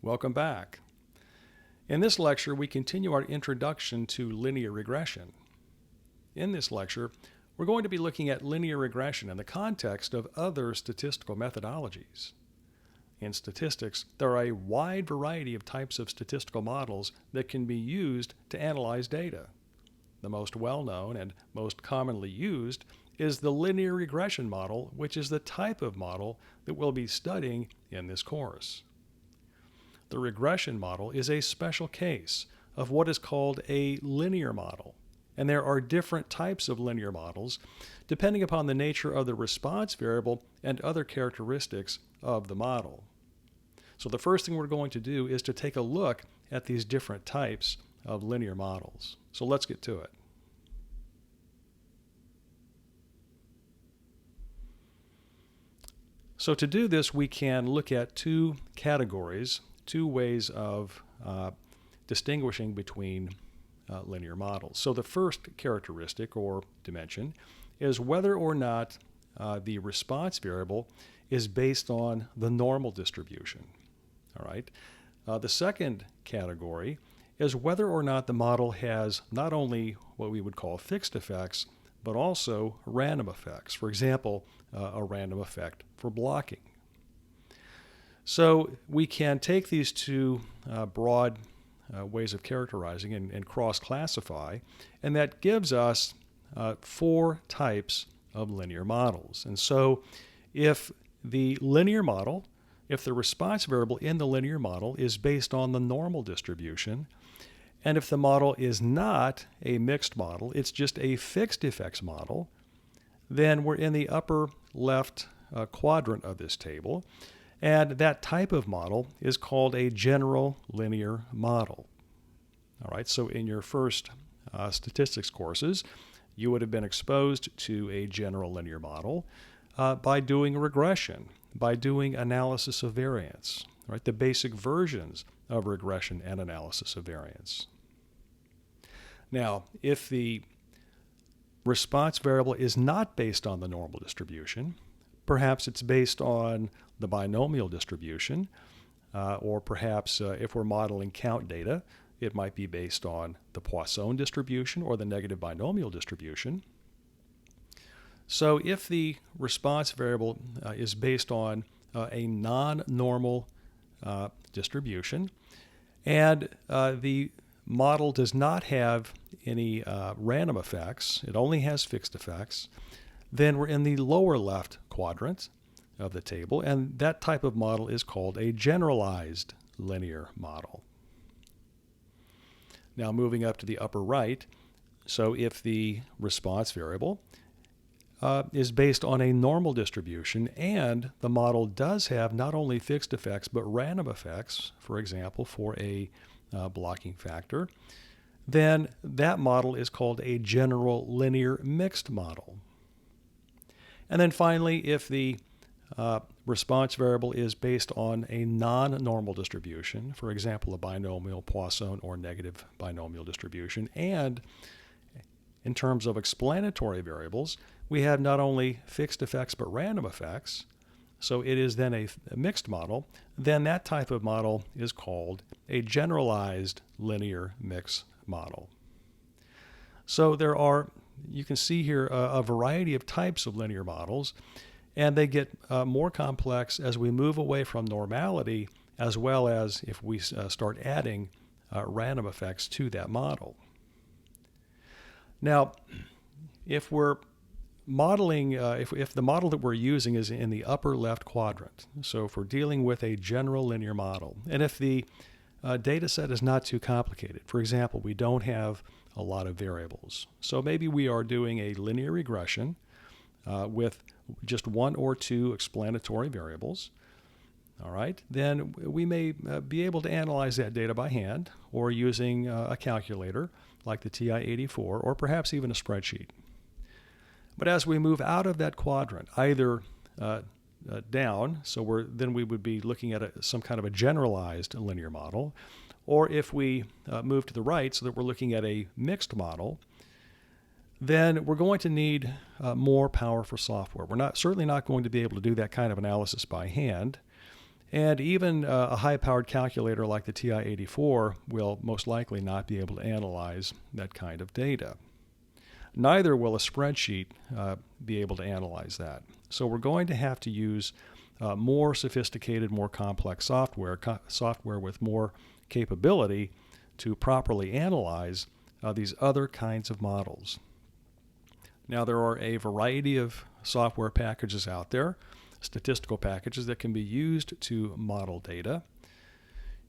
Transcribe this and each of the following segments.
Welcome back. In this lecture, we continue our introduction to linear regression. In this lecture, we're going to be looking at linear regression in the context of other statistical methodologies. In statistics, there are a wide variety of types of statistical models that can be used to analyze data. The most well-known and most commonly used is the linear regression model, which is the type of model that we'll be studying in this course. The regression model is a special case of what is called a linear model, and there are different types of linear models depending upon the nature of the response variable and other characteristics of the model. So the first thing we're going to do is to take a look at these different types of linear models. So let's get to it. So to do this, we can look at two categories, two ways of distinguishing between linear models. So the first characteristic or dimension is whether or not the response variable is based on the normal distribution. All right. The second category is whether or not the model has not only what we would call fixed effects, but also random effects. For example, a random effect for blocking. So we can take these two broad ways of characterizing and cross-classify, and that gives us four types of linear models. And so if the linear model, if the response variable in the linear model is based on the normal distribution, and if the model is not a mixed model, it's just a fixed effects model, then we're in the upper left quadrant of this table. And that type of model is called a general linear model. All right, so in your first statistics courses, you would have been exposed to a general linear model by doing regression, by doing analysis of variance, right? The basic versions of regression and analysis of variance. Now, if the response variable is not based on the normal distribution, perhaps it's based on the binomial distribution, or perhaps if we're modeling count data, it might be based on the Poisson distribution or the negative binomial distribution. So if the response variable is based on a non-normal distribution, and the model does not have any random effects, it only has fixed effects, then we're in the lower left quadrant of the table, and that type of model is called a generalized linear model. Now moving up to the upper right, so if the response variable is based on a normal distribution and the model does have not only fixed effects but random effects, for example, for a blocking factor, then that model is called a general linear mixed model. And then finally, if the response variable is based on a non-normal distribution, for example, a binomial, Poisson, or negative binomial distribution, and in terms of explanatory variables, we have not only fixed effects but random effects, so it is then a mixed model, then that type of model is called a generalized linear mixed model. So there are, you can see here, a variety of types of linear models, and they get more complex as we move away from normality, as well as if we start adding random effects to that model. Now, if we're modeling, if the model that we're using is in the upper left quadrant, so if we're dealing with a general linear model, and if the data set is not too complicated, for example, we don't have a lot of variables, so maybe we are doing a linear regression with just one or two explanatory variables, all right, then we may be able to analyze that data by hand or using a calculator like the TI-84 or perhaps even a spreadsheet. But as we move out of that quadrant, either down, so then we would be looking at some kind of a generalized linear model, or if we move to the right so that we're looking at a mixed model, then we're going to need more powerful software. We're certainly not going to be able to do that kind of analysis by hand. And even a high-powered calculator like the TI-84 will most likely not be able to analyze that kind of data. Neither will a spreadsheet be able to analyze that. So we're going to have to use more sophisticated, more complex software with more capability to properly analyze these other kinds of models. Now, there are a variety of software packages out there, statistical packages that can be used to model data.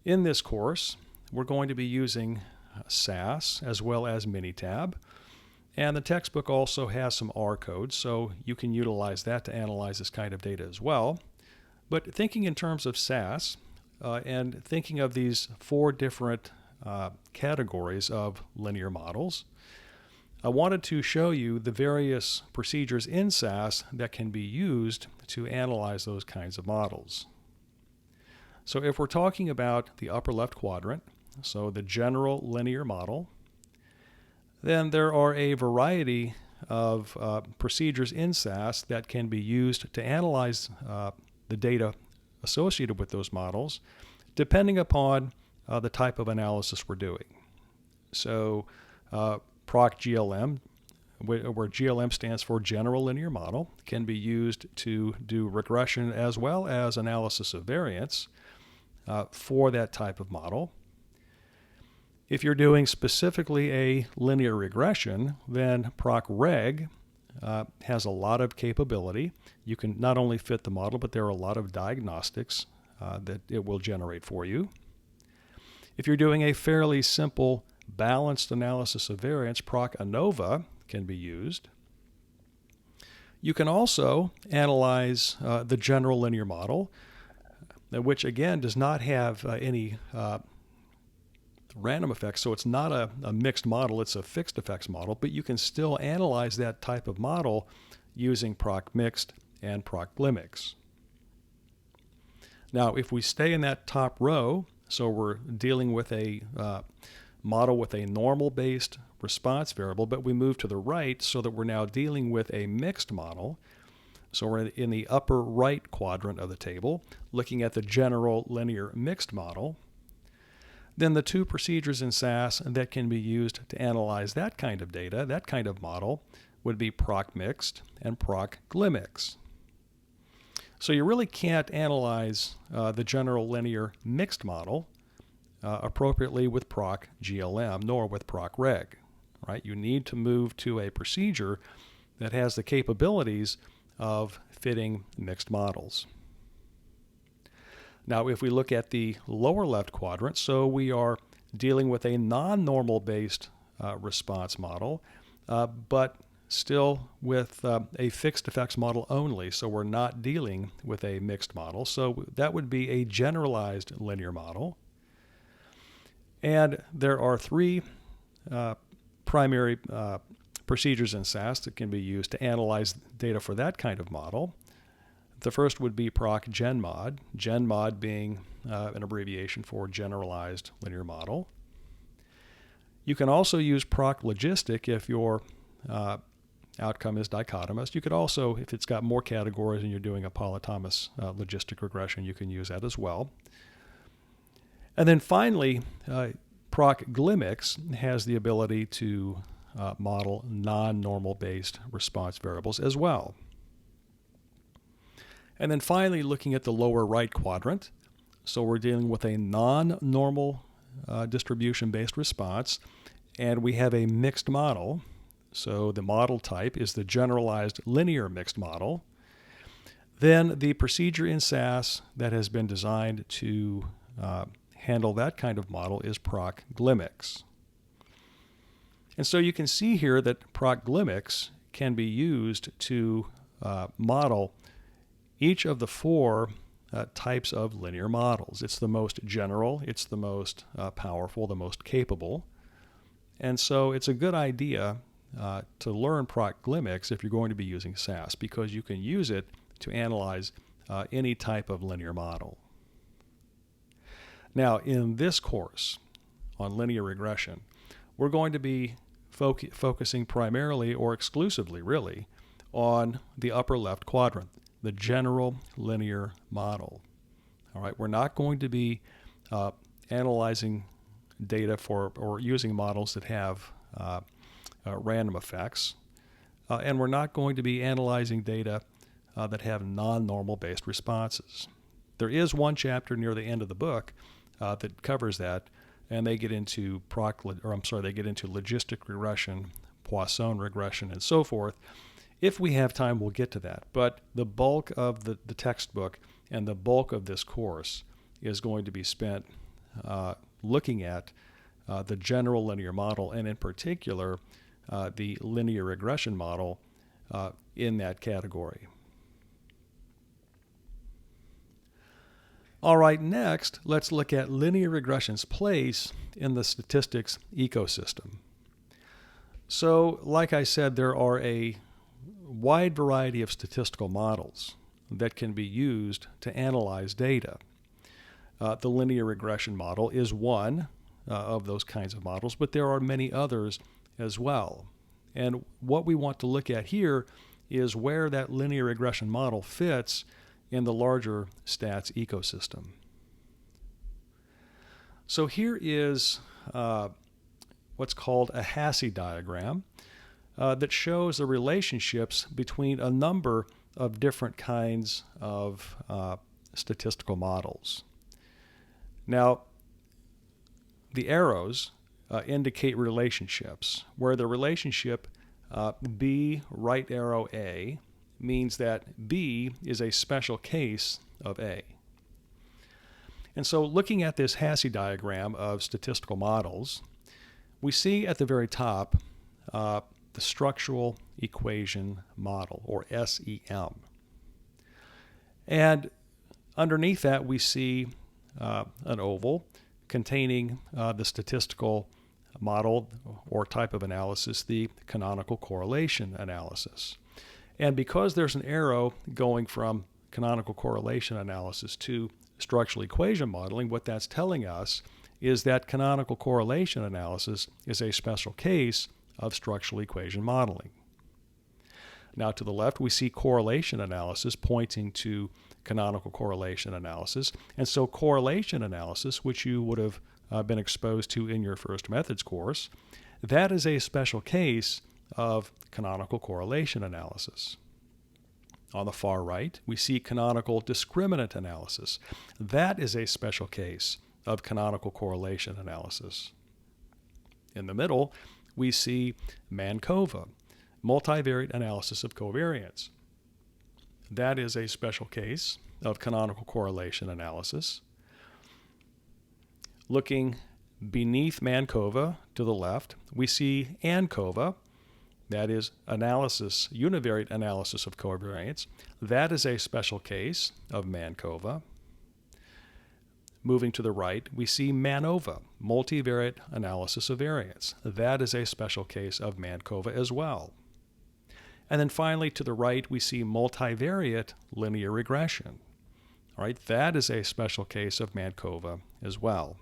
In this course, we're going to be using SAS as well as Minitab. And the textbook also has some R codes, so you can utilize that to analyze this kind of data as well. But thinking in terms of SAS and thinking of these four different categories of linear models, I wanted to show you the various procedures in SAS that can be used to analyze those kinds of models. So if we're talking about the upper left quadrant, so the general linear model, then there are a variety of procedures in SAS that can be used to analyze the data associated with those models, depending upon the type of analysis we're doing. So PROC GLM, where GLM stands for General Linear Model, can be used to do regression as well as analysis of variance for that type of model. If you're doing specifically a linear regression, then PROC Reg has a lot of capability. You can not only fit the model, but there are a lot of diagnostics that it will generate for you. If you're doing a fairly simple balanced analysis of variance, PROC ANOVA can be used. You can also analyze the general linear model, which again does not have any random effects, so it's not a mixed model, it's a fixed effects model, but you can still analyze that type of model using PROC mixed and PROC glimix. Now, if we stay in that top row, so we're dealing with a model with a normal-based response variable, but we move to the right so that we're now dealing with a mixed model. So we're in the upper right quadrant of the table, looking at the general linear mixed model. Then the two procedures in SAS that can be used to analyze that kind of data, that kind of model, would be PROC mixed and PROC glimix. So you really can't analyze the general linear mixed model appropriately with PROC GLM, nor with PROC Reg. Right? You need to move to a procedure that has the capabilities of fitting mixed models. Now, if we look at the lower left quadrant, so we are dealing with a non-normal based response model, but still with a fixed effects model only, so we're not dealing with a mixed model. So that would be a generalized linear model. And there are three primary procedures in SAS that can be used to analyze data for that kind of model. The first would be PROC GenMod, GenMod being an abbreviation for generalized linear model. You can also use PROC Logistic if your outcome is dichotomous. You could also, if it's got more categories and you're doing a polytomous logistic regression, you can use that as well. And then finally, PROC glimix has the ability to model non-normal based response variables as well. And then finally, looking at the lower right quadrant, so we're dealing with a non-normal distribution-based response, and we have a mixed model. So the model type is the generalized linear mixed model. Then the procedure in SAS that has been designed to handle that kind of model is PROC glimix. And so you can see here that PROC glimix can be used to model each of the four types of linear models. It's the most general, it's the most powerful, the most capable. And so it's a good idea to learn PROC glimix if you're going to be using SAS, because you can use it to analyze any type of linear model. Now, in this course on linear regression, we're going to be focusing primarily or exclusively, really, on the upper left quadrant, the general linear model. All right, we're not going to be analyzing data for or using models that have random effects, and we're not going to be analyzing data that have non-normal based responses. There is one chapter near the end of the book that covers that, and they get into logistic regression, Poisson regression, and so forth. If we have time, we'll get to that. But the bulk of the textbook and the bulk of this course is going to be spent looking at the general linear model, and in particular, the linear regression model in that category. All right, next, let's look at linear regression's place in the statistics ecosystem. So, like I said, there are a wide variety of statistical models that can be used to analyze data. The linear regression model is one of those kinds of models, but there are many others as well. And what we want to look at here is where that linear regression model fits in the larger stats ecosystem. So here is what's called a Hasse diagram that shows the relationships between a number of different kinds of statistical models. Now, the arrows indicate relationships, where the relationship B right arrow A means that B is a special case of A. And so looking at this Hasse diagram of statistical models, we see at the very top the structural equation model, or SEM. And underneath that we see an oval containing the statistical model or type of analysis, the canonical correlation analysis. And because there's an arrow going from canonical correlation analysis to structural equation modeling, what that's telling us is that canonical correlation analysis is a special case of structural equation modeling. Now to the left, we see correlation analysis pointing to canonical correlation analysis. And so correlation analysis, which you would have been exposed to in your first methods course, that is a special case of canonical correlation analysis. On the far right, we see canonical discriminant analysis. That is a special case of canonical correlation analysis. In the middle, we see MANCOVA, multivariate analysis of covariance. That is a special case of canonical correlation analysis. Looking beneath MANCOVA to the left, we see ANCOVA. That is univariate analysis of covariance. That is a special case of MANCOVA. Moving to the right, we see MANOVA, multivariate analysis of variance. That is a special case of MANCOVA as well. And then finally, to the right, we see multivariate linear regression. All right, that is a special case of MANCOVA as well.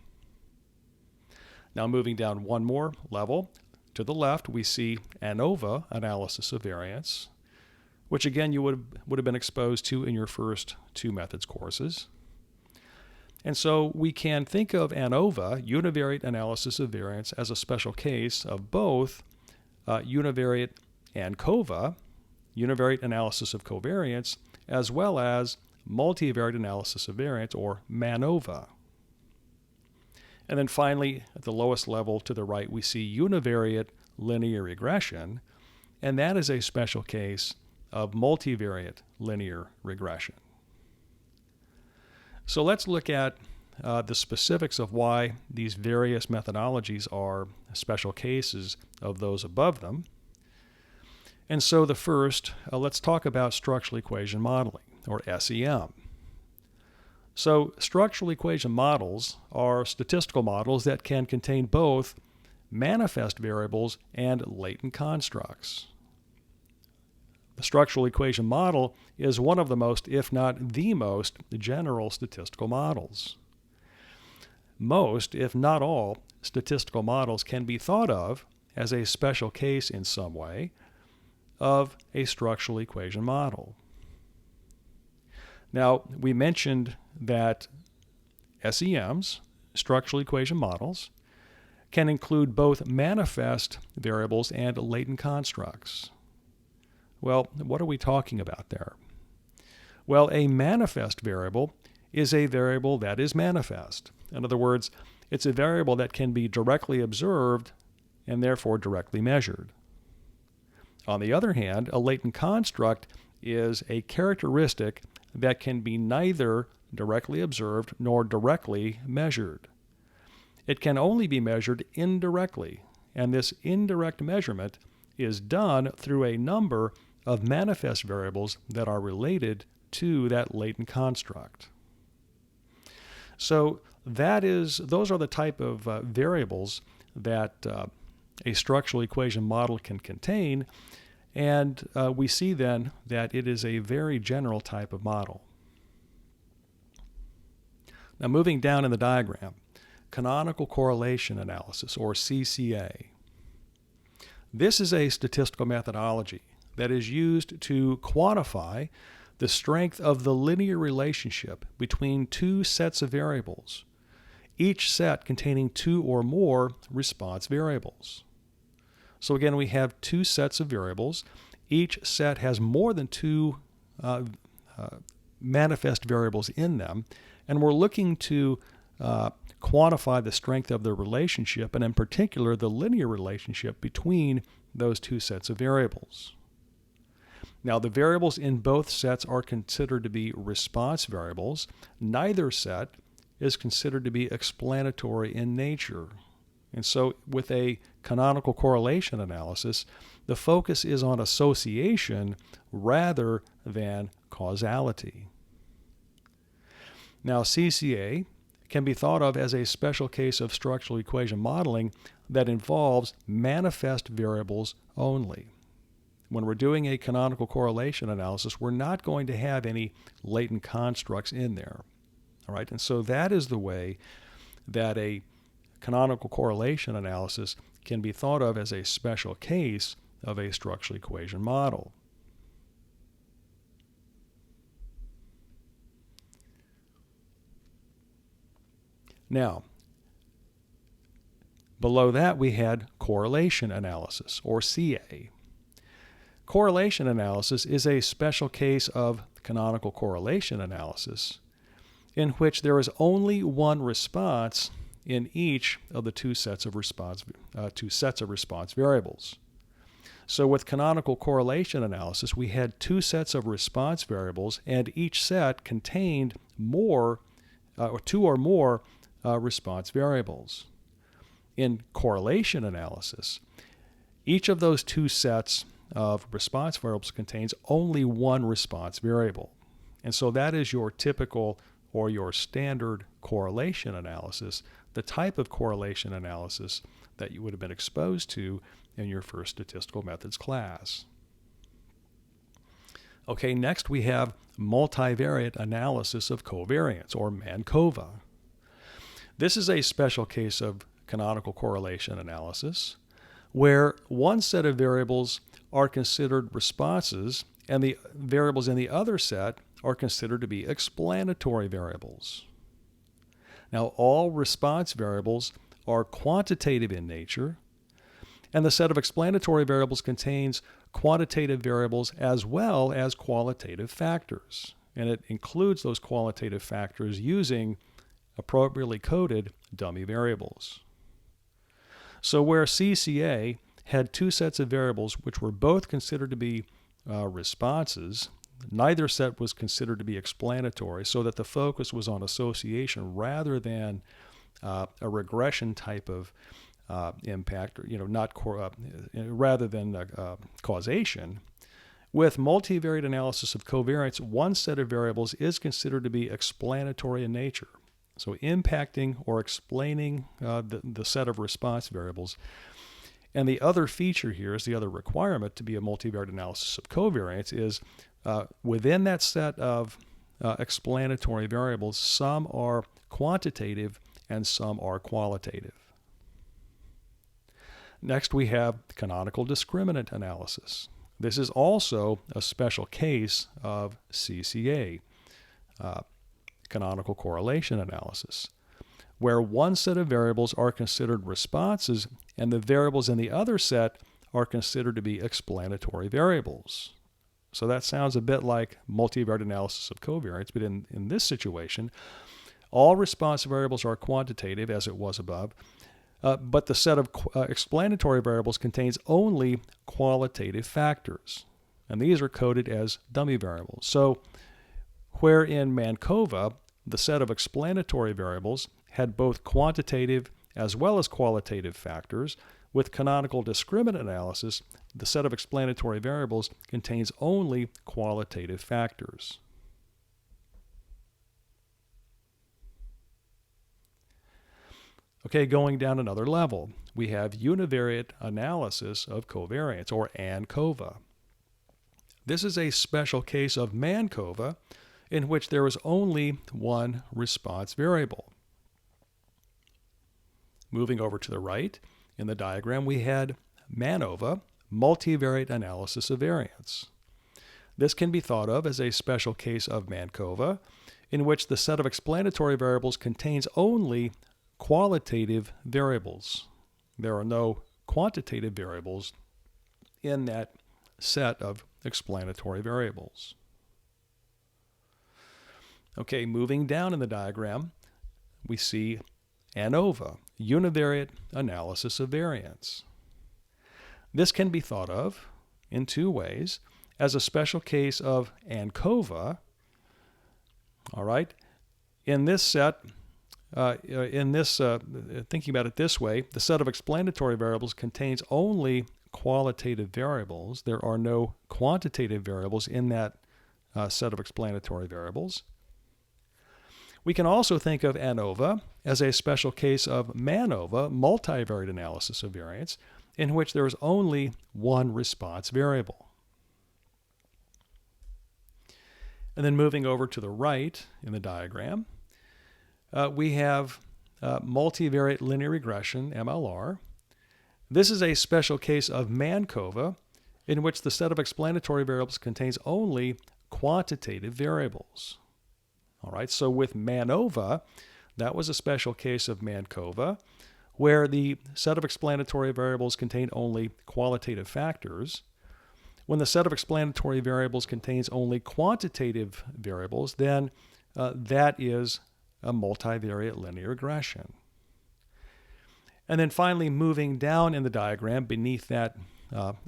Now moving down one more level, to the left, we see ANOVA, analysis of variance, which again you would have been exposed to in your first two methods courses. And so we can think of ANOVA, univariate analysis of variance, as a special case of both univariate ANCOVA, univariate analysis of covariance, as well as multivariate analysis of variance, or MANOVA. And then finally, at the lowest level to the right, we see univariate linear regression, and that is a special case of multivariate linear regression. So let's look at the specifics of why these various methodologies are special cases of those above them. And so the first, let's talk about structural equation modeling, or SEM. So structural equation models are statistical models that can contain both manifest variables and latent constructs. The structural equation model is one of the most, if not the most, general statistical models. Most, if not all, statistical models can be thought of as a special case in some way of a structural equation model. Now, we mentioned that SEMs, structural equation models, can include both manifest variables and latent constructs. Well, what are we talking about there? Well, a manifest variable is a variable that is manifest. In other words, it's a variable that can be directly observed and therefore directly measured. On the other hand, a latent construct is a characteristic that can be neither directly observed nor directly measured. It can only be measured indirectly, and this indirect measurement is done through a number of manifest variables that are related to that latent construct. So those are the type of variables that a structural equation model can contain, and we see then that it is a very general type of model. Now moving down in the diagram, Canonical Correlation Analysis, or CCA. This is a statistical methodology that is used to quantify the strength of the linear relationship between two sets of variables, each set containing two or more response variables. So again, we have two sets of variables. Each set has more than two manifest variables in them, and we're looking to quantify the strength of the relationship, and in particular the linear relationship between those two sets of variables. Now, the variables in both sets are considered to be response variables. Neither set is considered to be explanatory in nature. And so with a canonical correlation analysis, the focus is on association rather than causality. Now, CCA can be thought of as a special case of structural equation modeling that involves manifest variables only. When we're doing a canonical correlation analysis, we're not going to have any latent constructs in there. All right, and so that is the way that a canonical correlation analysis can be thought of as a special case of a structural equation model. Now, below that we had correlation analysis, or CA. Correlation analysis is a special case of canonical correlation analysis in which there is only one response in each of the two sets of response variables. So with canonical correlation analysis, we had two sets of response variables, and each set contained two or more response variables. In correlation analysis, each of those two sets of response variables contains only one response variable. And so that is your typical or your standard correlation analysis, the type of correlation analysis that you would have been exposed to in your first statistical methods class. Okay, next we have multivariate analysis of covariance, or MANCOVA. This is a special case of canonical correlation analysis where one set of variables are considered responses and the variables in the other set are considered to be explanatory variables. Now, all response variables are quantitative in nature, and the set of explanatory variables contains quantitative variables as well as qualitative factors. And it includes those qualitative factors using appropriately coded dummy variables. So where CCA had two sets of variables which were both considered to be responses, neither set was considered to be explanatory, so that the focus was on association rather than a regression type of impact, or rather than causation. With multivariate analysis of covariance, one set of variables is considered to be explanatory in nature, so impacting or explaining the set of response variables. And the other feature here is the other requirement to be a multivariate analysis of covariance is within that set of explanatory variables, some are quantitative and some are qualitative. Next, we have canonical discriminant analysis. This is also a special case of CCA. canonical correlation analysis, where one set of variables are considered responses and the variables in the other set are considered to be explanatory variables. So that sounds a bit like multivariate analysis of covariance, but in this situation, all response variables are quantitative, as it was above, but the set of explanatory variables contains only qualitative factors, and these are coded as dummy variables. So where in MANCOVA, the set of explanatory variables had both quantitative as well as qualitative factors, with canonical discriminant analysis, the set of explanatory variables contains only qualitative factors. Okay, going down another level, we have univariate analysis of covariance, or ANCOVA. This is a special case of MANCOVA in which there is only one response variable. Moving over to the right, in the diagram, we had MANOVA, multivariate analysis of variance. This can be thought of as a special case of MANCOVA in which the set of explanatory variables contains only qualitative variables. There are no quantitative variables in that set of explanatory variables. Okay, moving down in the diagram, we see ANOVA, univariate analysis of variance. This can be thought of in two ways: as a special case of ANCOVA. All right, in this set, thinking about it this way, the set of explanatory variables contains only qualitative variables. There are no quantitative variables in that set of explanatory variables. We can also think of ANOVA as a special case of MANOVA, multivariate analysis of variance, in which there is only one response variable. And then moving over to the right in the diagram, we have multivariate linear regression, MLR. This is a special case of MANCOVA in which the set of explanatory variables contains only quantitative variables. All right, so with MANOVA, that was a special case of MANCOVA where the set of explanatory variables contained only qualitative factors. When the set of explanatory variables contains only quantitative variables, then that is a multivariate linear regression. And then finally, moving down in the diagram beneath that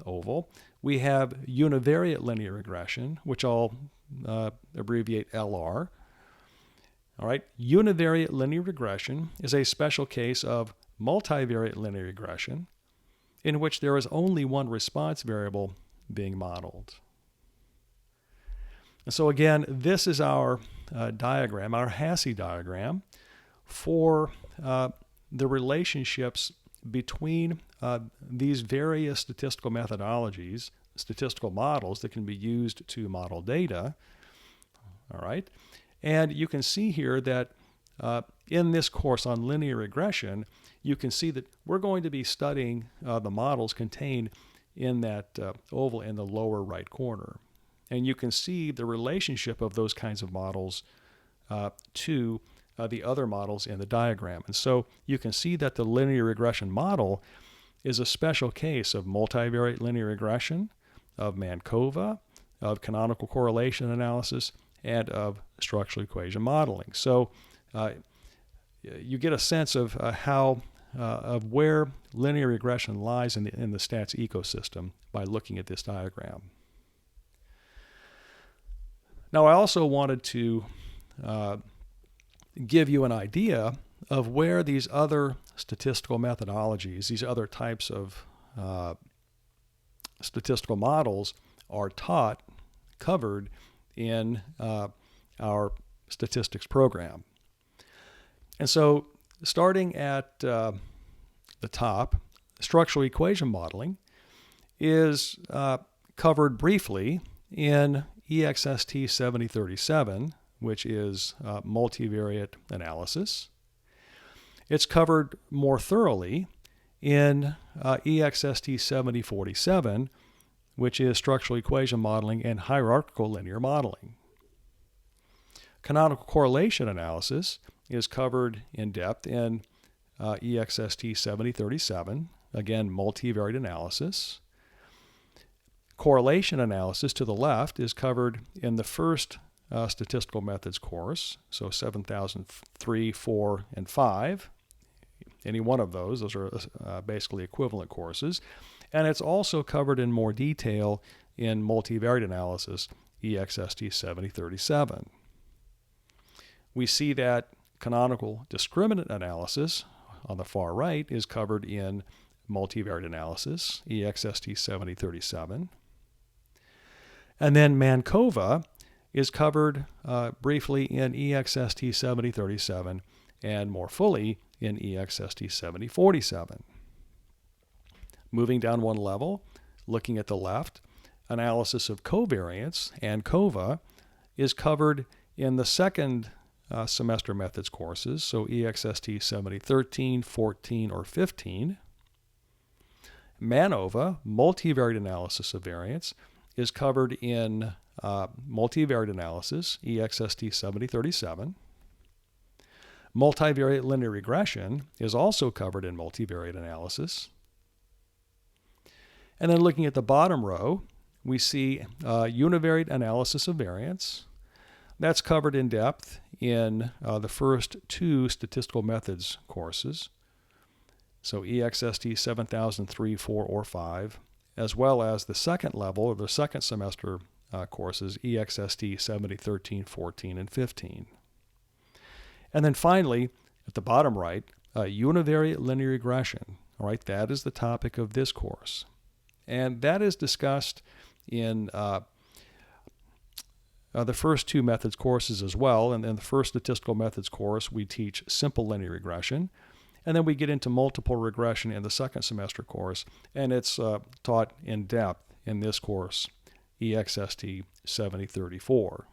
oval, we have univariate linear regression, which I'll abbreviate LR. All right, univariate linear regression is a special case of multivariate linear regression in which there is only one response variable being modeled. And so again, this is our diagram, our Hasse diagram for the relationships between these various statistical methodologies, statistical models that can be used to model data. All right. And you can see here that in this course on linear regression, you can see that we're going to be studying the models contained in that oval in the lower right corner. And you can see the relationship of those kinds of models to the other models in the diagram. And so you can see that the linear regression model is a special case of multivariate linear regression, of MANCOVA, of canonical correlation analysis, and of structural equation modeling. So you get a sense of of where linear regression lies in the stats ecosystem by looking at this diagram. Now, I also wanted to give you an idea of where these other statistical methodologies, these other types of statistical models are taught, covered in our statistics program. And so starting at the top, structural equation modeling is covered briefly in EXST 7037, which is multivariate analysis. It's covered more thoroughly in EXST 7047, which is structural equation modeling and hierarchical linear modeling. Canonical correlation analysis is covered in depth in EXST 7037, again, multivariate analysis. Correlation analysis to the left is covered in the first statistical methods course, so 7003, 4, and 5. Any one of those are basically equivalent courses. And it's also covered in more detail in multivariate analysis, EXST 7037. We see that canonical discriminant analysis on the far right is covered in multivariate analysis, EXST 7037. And then MANCOVA is covered briefly in EXST 7037 and more fully in EXST 7047. Moving down one level, looking at the left, analysis of covariance, ANCOVA, is covered in the second semester methods courses, so EXST 7013, 14, or 15. MANOVA, multivariate analysis of variance, is covered in multivariate analysis, EXST 7037. Multivariate linear regression is also covered in multivariate analysis. And then looking at the bottom row, we see univariate analysis of variance. That's covered in depth in the first two statistical methods courses, so EXST 7003, 4, or 5, as well as the second level or the second semester courses, EXST 7013, 14, and 15. And then finally, at the bottom right, univariate linear regression. All right, that is the topic of this course. And that is discussed in the first two methods courses as well. And in the first statistical methods course, we teach simple linear regression. And then we get into multiple regression in the second semester course. And it's taught in depth in this course, EXST 7034.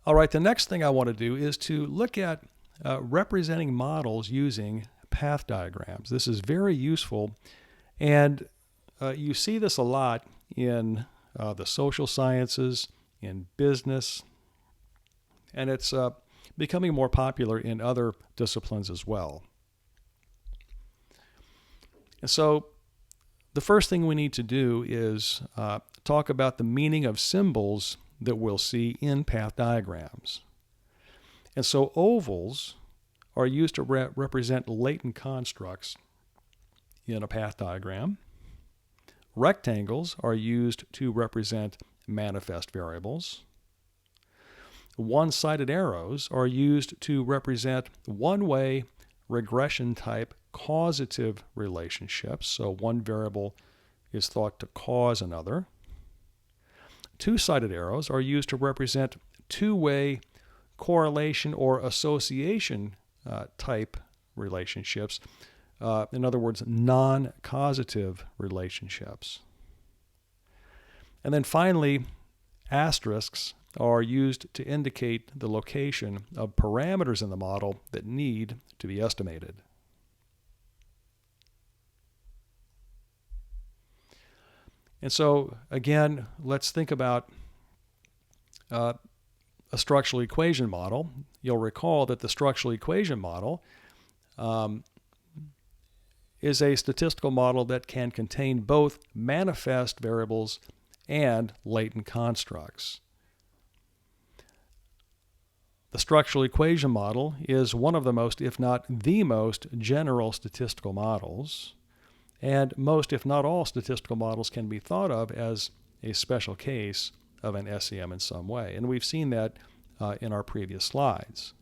All right, the next thing I want to do is to look at representing models using path diagrams. This is very useful, and you see this a lot in the social sciences, in business, and it's becoming more popular in other disciplines as well. And so the first thing we need to do is talk about the meaning of symbols that we'll see in path diagrams. And so ovals are used to represent latent constructs in a path diagram. Rectangles are used to represent manifest variables. One-sided arrows are used to represent one-way regression type causative relationships. So one variable is thought to cause another. Two-sided arrows are used to represent two-way correlation or association type relationships. In other words, non-causative relationships. And then finally, asterisks are used to indicate the location of parameters in the model that need to be estimated. And so, again, let's think about a structural equation model. You'll recall that the structural equation model is a statistical model that can contain both manifest variables and latent constructs. The structural equation model is one of the most, if not the most, general statistical models. And most, if not all, statistical models can be thought of as a special case of an SEM in some way. And we've seen that in our previous slides.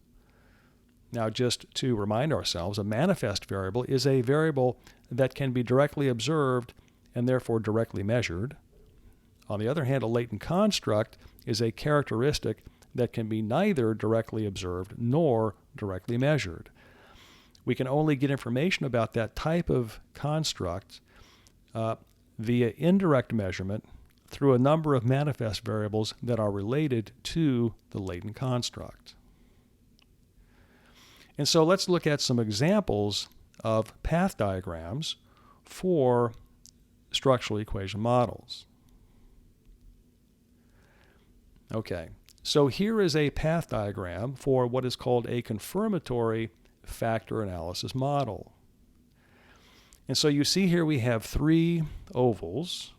Now, just to remind ourselves, a manifest variable is a variable that can be directly observed and therefore directly measured. On the other hand, a latent construct is a characteristic that can be neither directly observed nor directly measured. We can only get information about that type of construct via indirect measurement through a number of manifest variables that are related to the latent construct. And so let's look at some examples of path diagrams for structural equation models. Okay, so here is a path diagram for what is called a confirmatory factor analysis model. And so you see here we have 3 ovals.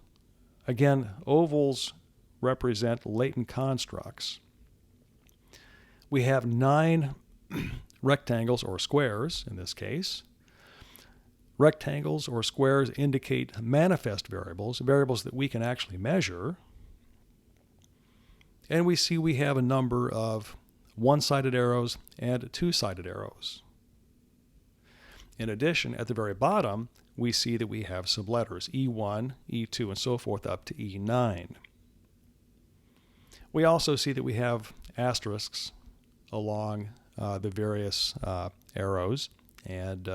Again, ovals represent latent constructs. We have 9 rectangles or squares in this case. Rectangles or squares indicate manifest variables, variables that we can actually measure. And we see we have a number of one-sided arrows and two-sided arrows. In addition, at the very bottom, we see that we have subletters, E1, E2, and so forth up to E9. We also see that we have asterisks along the various arrows and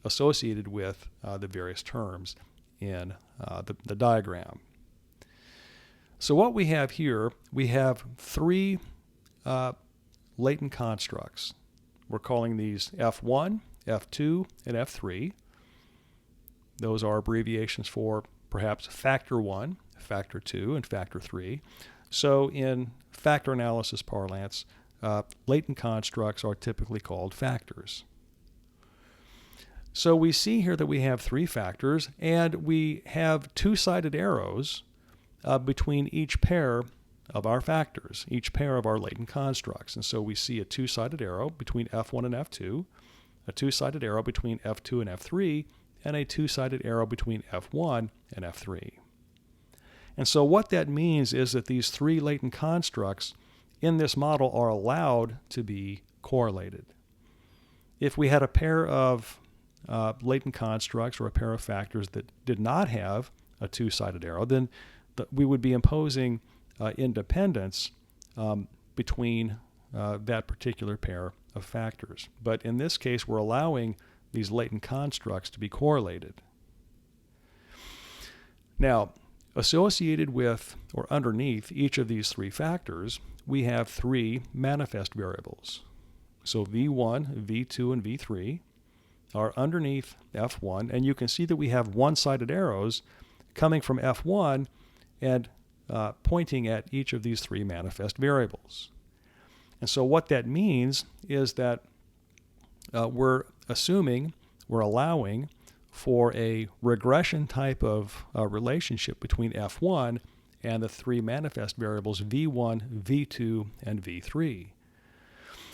associated with the various terms in the diagram. So what we have here, we have 3 latent constructs. We're calling these F1, F2, and F3. Those are abbreviations for perhaps factor 1, factor 2, and factor 3. So in factor analysis parlance, latent constructs are typically called factors. So we see here that we have 3 factors, and we have two-sided arrows between each pair of our factors, each pair of our latent constructs. And so we see a two-sided arrow between F1 and F2, a two-sided arrow between F2 and F3, and a two-sided arrow between F1 and F3. And so what that means is that these 3 latent constructs in this model are allowed to be correlated. If we had a pair of latent constructs or a pair of factors that did not have a two-sided arrow, then we would be imposing independence between that particular pair of factors. But in this case, we're allowing these latent constructs to be correlated. Now, associated with or underneath each of these 3 factors, we have 3 manifest variables. So V1, V2, and V3 are underneath F1, and you can see that we have one-sided arrows coming from F1 and pointing at each of these 3 manifest variables. And so what that means is that we're allowing for a regression type of relationship between F1 and the 3 manifest variables V1, V2, and V3.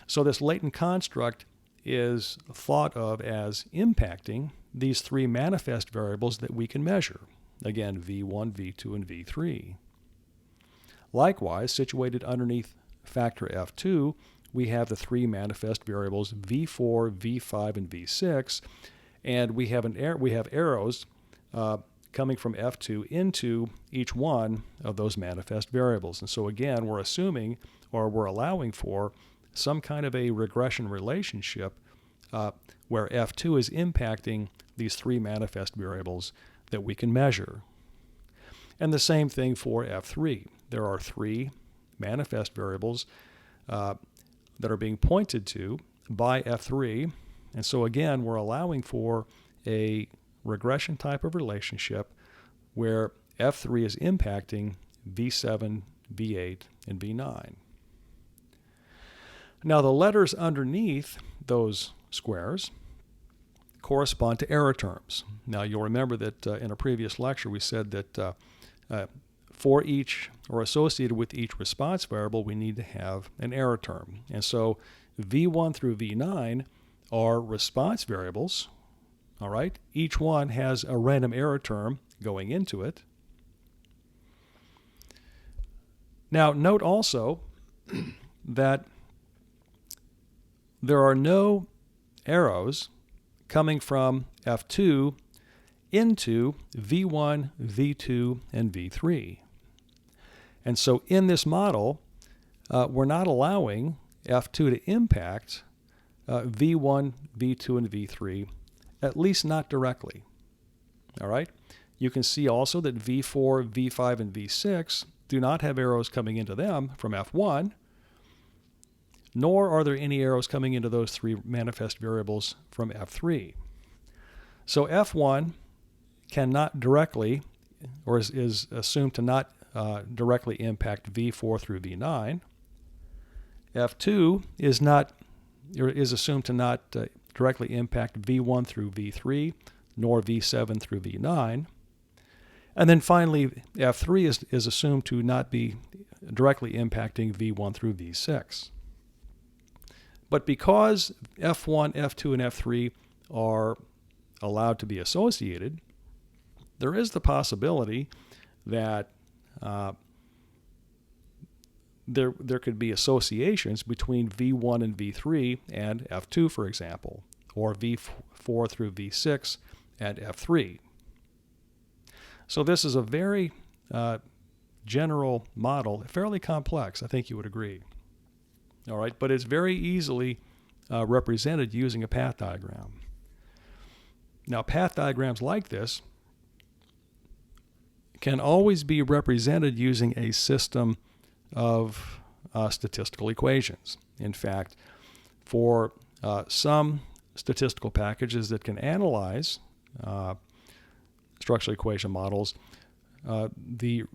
So this latent construct is thought of as impacting these 3 manifest variables that we can measure. Again, V1, V2, and V3. Likewise, situated underneath factor F2, we have the 3 manifest variables V4, V5, and V6, and we have arrows coming from F2 into each one of those manifest variables. And so again, we're assuming or we're allowing for some kind of a regression relationship where F2 is impacting these 3 manifest variables that we can measure. And the same thing for F3. There are 3 manifest variables that are being pointed to by F3. And so again, we're allowing for a regression type of relationship where F3 is impacting V7, V8, and V9. Now the letters underneath those squares correspond to error terms. Now you'll remember that in a previous lecture we said that for each or associated with each response variable we need to have an error term. And so V1 through V9 are response variables. All right, each one has a random error term going into it. Now note also that there are no arrows coming from F2 into V1, V2, and V3. And so in this model, we're not allowing F2 to impact V1, V2, and V3, at least not directly. All right? You can see also that V4, V5, and V6 do not have arrows coming into them from F1, nor are there any arrows coming into those 3 manifest variables from F3. So F1 cannot directly is assumed to not directly impact V4 through V9. F2 is assumed to not directly impact V1 through V3, nor V7 through V9. And then finally, F3 is assumed to not be directly impacting V1 through V6. But because F1, F2, and F3 are allowed to be associated, there is the possibility that there could be associations between V1 and V3 and F2, for example, or V4 through V6 and F3. So this is a very general model, fairly complex, I think you would agree. All right, but it's very easily represented using a path diagram. Now, path diagrams like this can always be represented using a system of statistical equations. In fact, for some statistical packages that can analyze structural equation models, the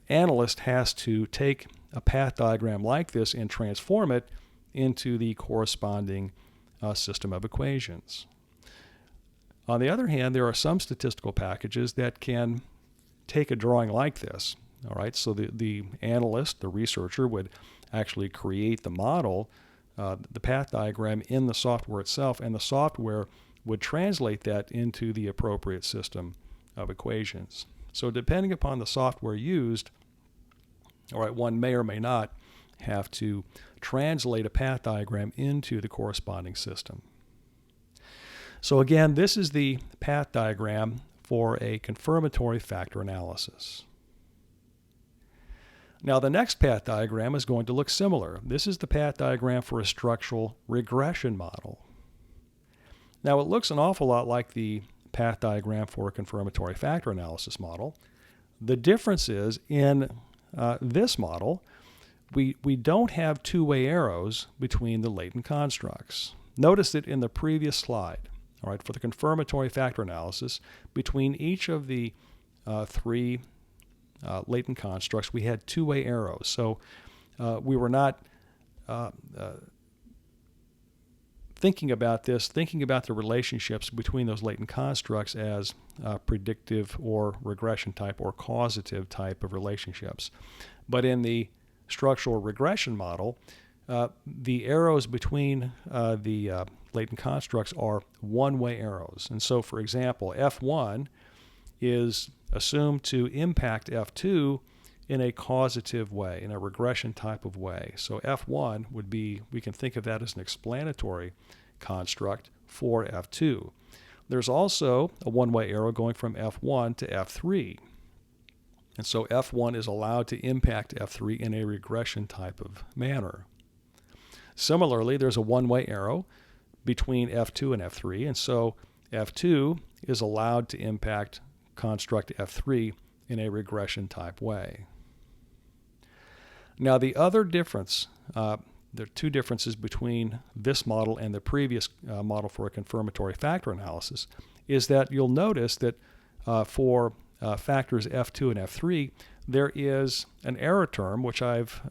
analyst has to take a path diagram like this and transform it into the corresponding system of equations. On the other hand, there are some statistical packages that can take a drawing like this. All right, so the analyst, the researcher, would actually create the model, the path diagram in the software itself, and the software would translate that into the appropriate system of equations. So depending upon the software used, all right, one may or may not have to translate a path diagram into the corresponding system. So again, this is the path diagram for a confirmatory factor analysis. Now the next path diagram is going to look similar. This is the path diagram for a structural regression model. Now it looks an awful lot like the path diagram for a confirmatory factor analysis model. The difference is in this model, we don't have two-way arrows between the latent constructs. Notice that in the previous slide, all right, for the confirmatory factor analysis, between each of the three latent constructs, we had two-way arrows. So we were not thinking about the relationships between those latent constructs as predictive or regression type or causative type of relationships. But in the structural regression model, the arrows between the latent constructs are one-way arrows. And so, for example, F1 is assumed to impact F2 in a causative way, in a regression type of way. So F1 would be, we can think of that as an explanatory construct for F2. There's also a one-way arrow going from F1 to F3. And so F1 is allowed to impact F3 in a regression type of manner. Similarly, there's a one-way arrow between F2 and F3, and so F2 is allowed to impact construct F3 in a regression type way. Now the other difference, there are two differences between this model and the previous model for a confirmatory factor analysis, is that you'll notice that for factors F2 and F3, there is an error term, which I've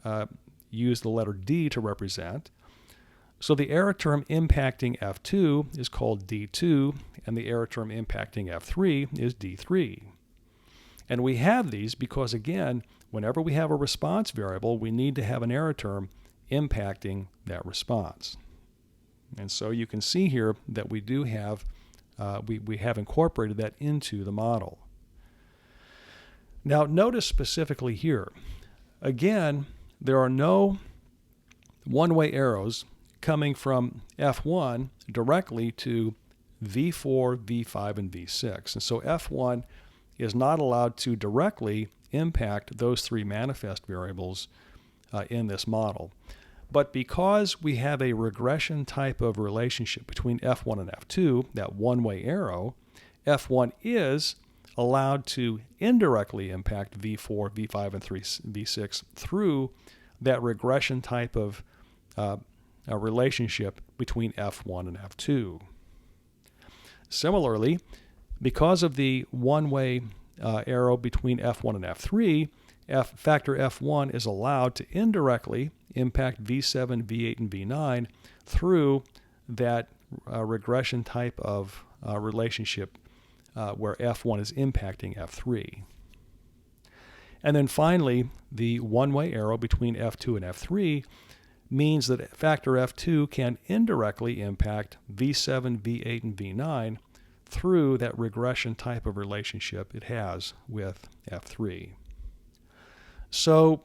used the letter D to represent. So the error term impacting F2 is called D2, and the error term impacting F3 is D3. And we have these because, again, whenever we have a response variable, we need to have an error term impacting that response. And so you can see here that we do have, we have incorporated that into the model. Now notice specifically here, again, there are no one-way arrows coming from F1 directly to V4, V5, and V6. And so F1 is not allowed to directly impact those three manifest variables in this model. But because we have a regression type of relationship between F1 and F2, that one-way arrow, F1 is allowed to indirectly impact V4, V5, and V6 through that regression type of a relationship between F1 and F2. Similarly, because of the one-way arrow between F1 and F3, factor F1 is allowed to indirectly impact V7, V8, and V9 through that regression type of relationship where F1 is impacting F3. And then finally, the one-way arrow between F2 and F3 means that factor F2 can indirectly impact V7, V8, and V9 through that regression type of relationship it has with F3. So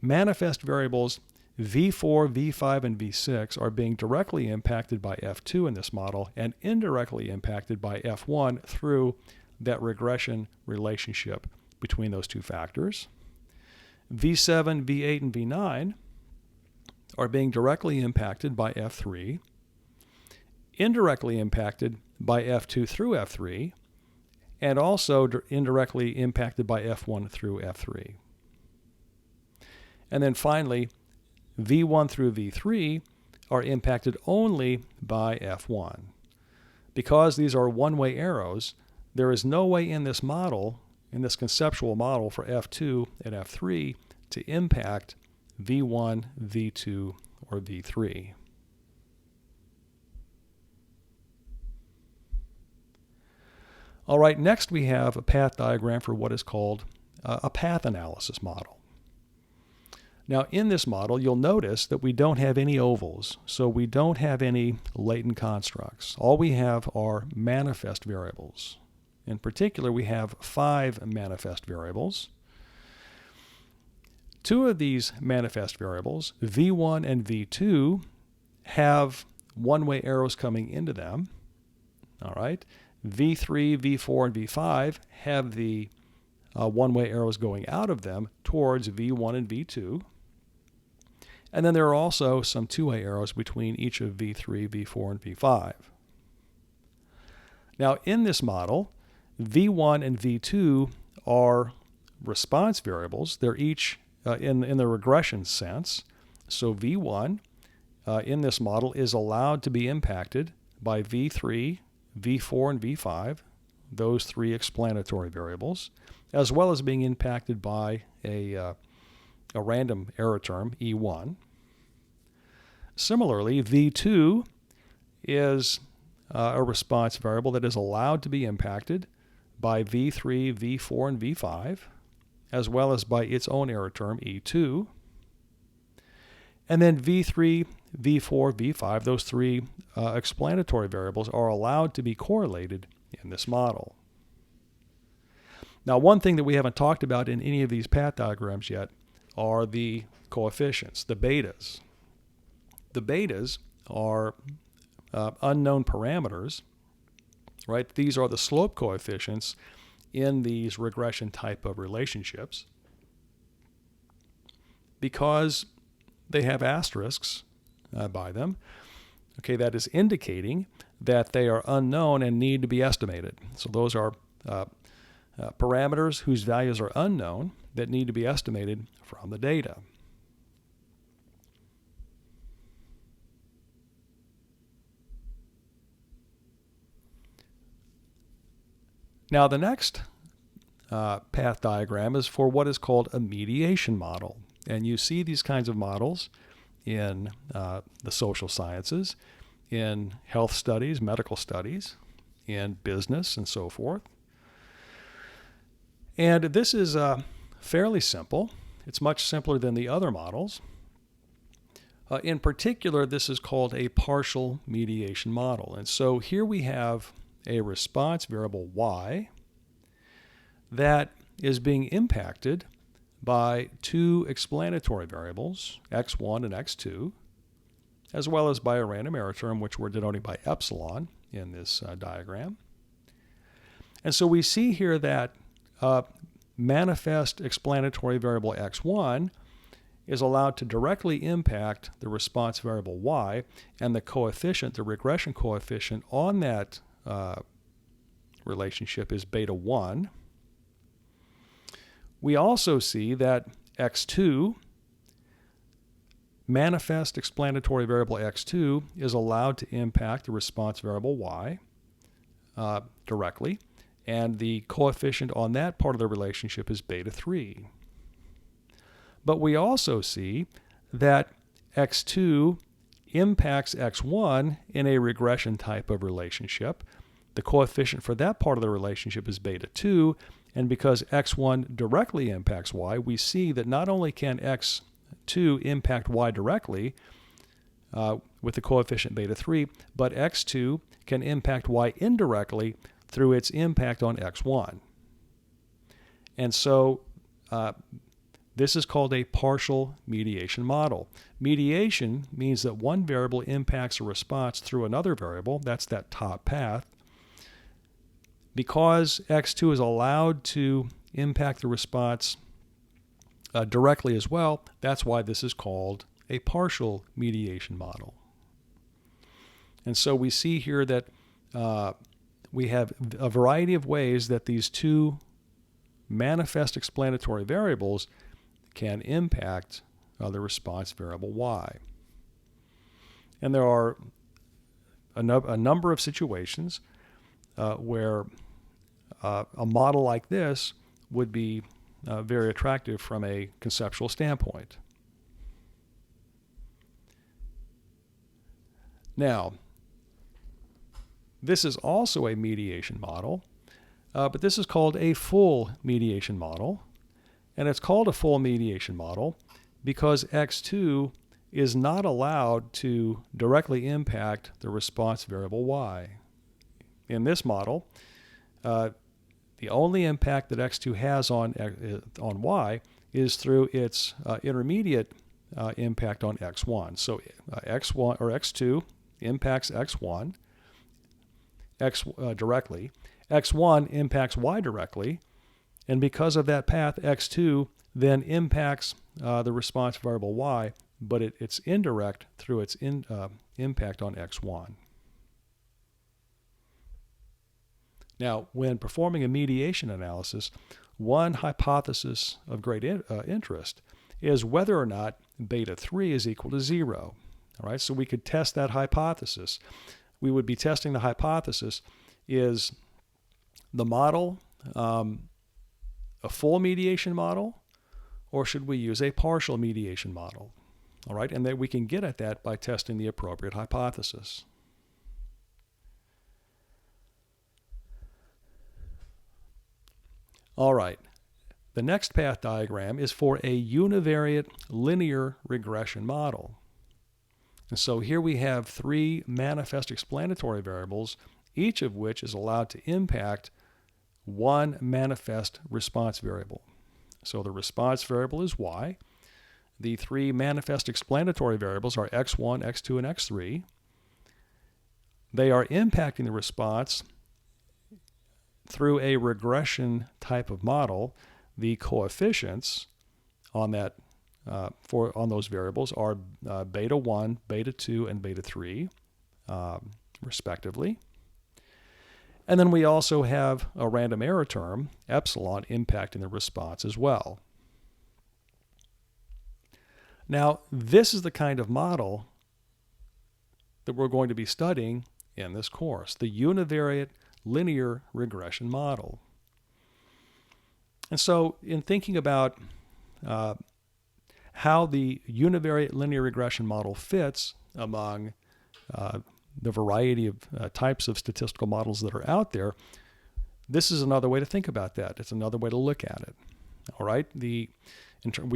manifest variables V4, V5, and V6 are being directly impacted by F2 in this model and indirectly impacted by F1 through that regression relationship between those two factors. V7, V8, and V9 are being directly impacted by F3, indirectly impacted by F2 through F3, and also indirectly impacted by F1 through F3. And then finally, V1 through V3 are impacted only by F1. Because these are one-way arrows, there is no way in this model, in this conceptual model for F2 and F3, to impact V1, V2, or V3. All right, next we have a path diagram for what is called a path analysis model. Now in this model, you'll notice that we don't have any ovals, so we don't have any latent constructs. All we have are manifest variables. In particular, we have 5 manifest variables. 2 of these manifest variables, V1 and V2, have one-way arrows coming into them. All right. V3, V4, and V5 have the one-way arrows going out of them towards V1 and V2. And then there are also some two-way arrows between each of V3, V4, and V5. Now in this model, V1 and V2 are response variables. They're each in the regression sense. So V1 in this model is allowed to be impacted by V3, V4, and V5, those 3 explanatory variables, as well as being impacted by a random error term, E1. Similarly, V2 is a response variable that is allowed to be impacted by V3, V4, and V5, as well as by its own error term, E2. And then V3, V4, V5, those 3 explanatory variables are allowed to be correlated in this model. Now, one thing that we haven't talked about in any of these path diagrams yet are the coefficients, the betas. The betas are unknown parameters, right? These are the slope coefficients in these regression type of relationships because they have asterisks by them. Okay, that is indicating that they are unknown and need to be estimated. So those are parameters whose values are unknown that need to be estimated from the data. Now the next path diagram is for what is called a mediation model. And you see these kinds of models in the social sciences, in health studies, medical studies, in business, and so forth. And this is fairly simple. It's much simpler than the other models. In particular, this is called a partial mediation model. And so here we have a response variable y that is being impacted by 2 explanatory variables, x1 and x2, as well as by a random error term, which we're denoting by epsilon in this diagram. And so we see here that manifest explanatory variable x1 is allowed to directly impact the response variable y, and the coefficient, the regression coefficient on that relationship is beta 1. We also see that x2, manifest explanatory variable x2, is allowed to impact the response variable y directly, and the coefficient on that part of the relationship is beta 3. But we also see that x2 impacts x1 in a regression type of relationship. The coefficient for that part of the relationship is beta 2, and because x1 directly impacts y, we see that not only can x2 impact y directly with the coefficient beta 3, but x2 can impact y indirectly through its impact on x1. And so this is called a partial mediation model. Mediation means that one variable impacts a response through another variable. That's that top path. Because x2 is allowed to impact the response directly as well, that's why this is called a partial mediation model. And so we see here that we have a variety of ways that these two manifest explanatory variables can impact the response variable y. And there are a number of situations where a model like this would be very attractive from a conceptual standpoint. Now, this is also a mediation model, but this is called a full mediation model. And it's called a full mediation model because x2 is not allowed to directly impact the response variable y. In this model, the only impact that x2 has on y is through its intermediate impact on x1. So x1 or x2 impacts x1 directly. x1 impacts y directly. And because of that path, x2 then impacts the response variable y, but it's indirect through its impact on x1. Now, when performing a mediation analysis, one hypothesis of great interest is whether or not beta 3 is equal to 0. All right, so we could test that hypothesis. We would be testing the hypothesis, is the model a full mediation model, or should we use a partial mediation model? All right, and that we can get at that by testing the appropriate hypothesis. All right, the next path diagram is for a univariate linear regression model. And so here we have three manifest explanatory variables, each of which is allowed to impact one manifest response variable. So the response variable is y. The three manifest explanatory variables are x1, x2, and x3. They are impacting the response through a regression type of model. The coefficients on that on those variables are beta 1, beta 2, and beta 3, respectively. And then we also have a random error term, epsilon, impacting the response as well. Now, this is the kind of model that we're going to be studying in this course, the univariate linear regression model. And so in thinking about how the univariate linear regression model fits among the variety of types of statistical models that are out there, this is another way to think about that. It's another way to look at it. All right, we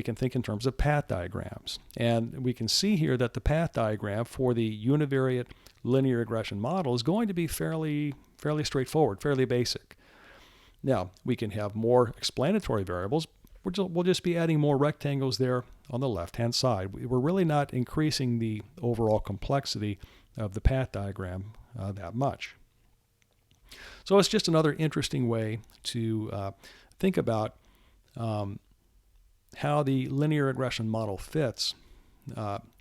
can think in terms of path diagrams. And we can see here that the path diagram for the univariate linear regression model is going to be fairly straightforward, fairly basic. Now, we can have more explanatory variables. We'll just be adding more rectangles there on the left-hand side. We're really not increasing the overall complexity of the path diagram that much. So it's just another interesting way to think about how the linear regression model fits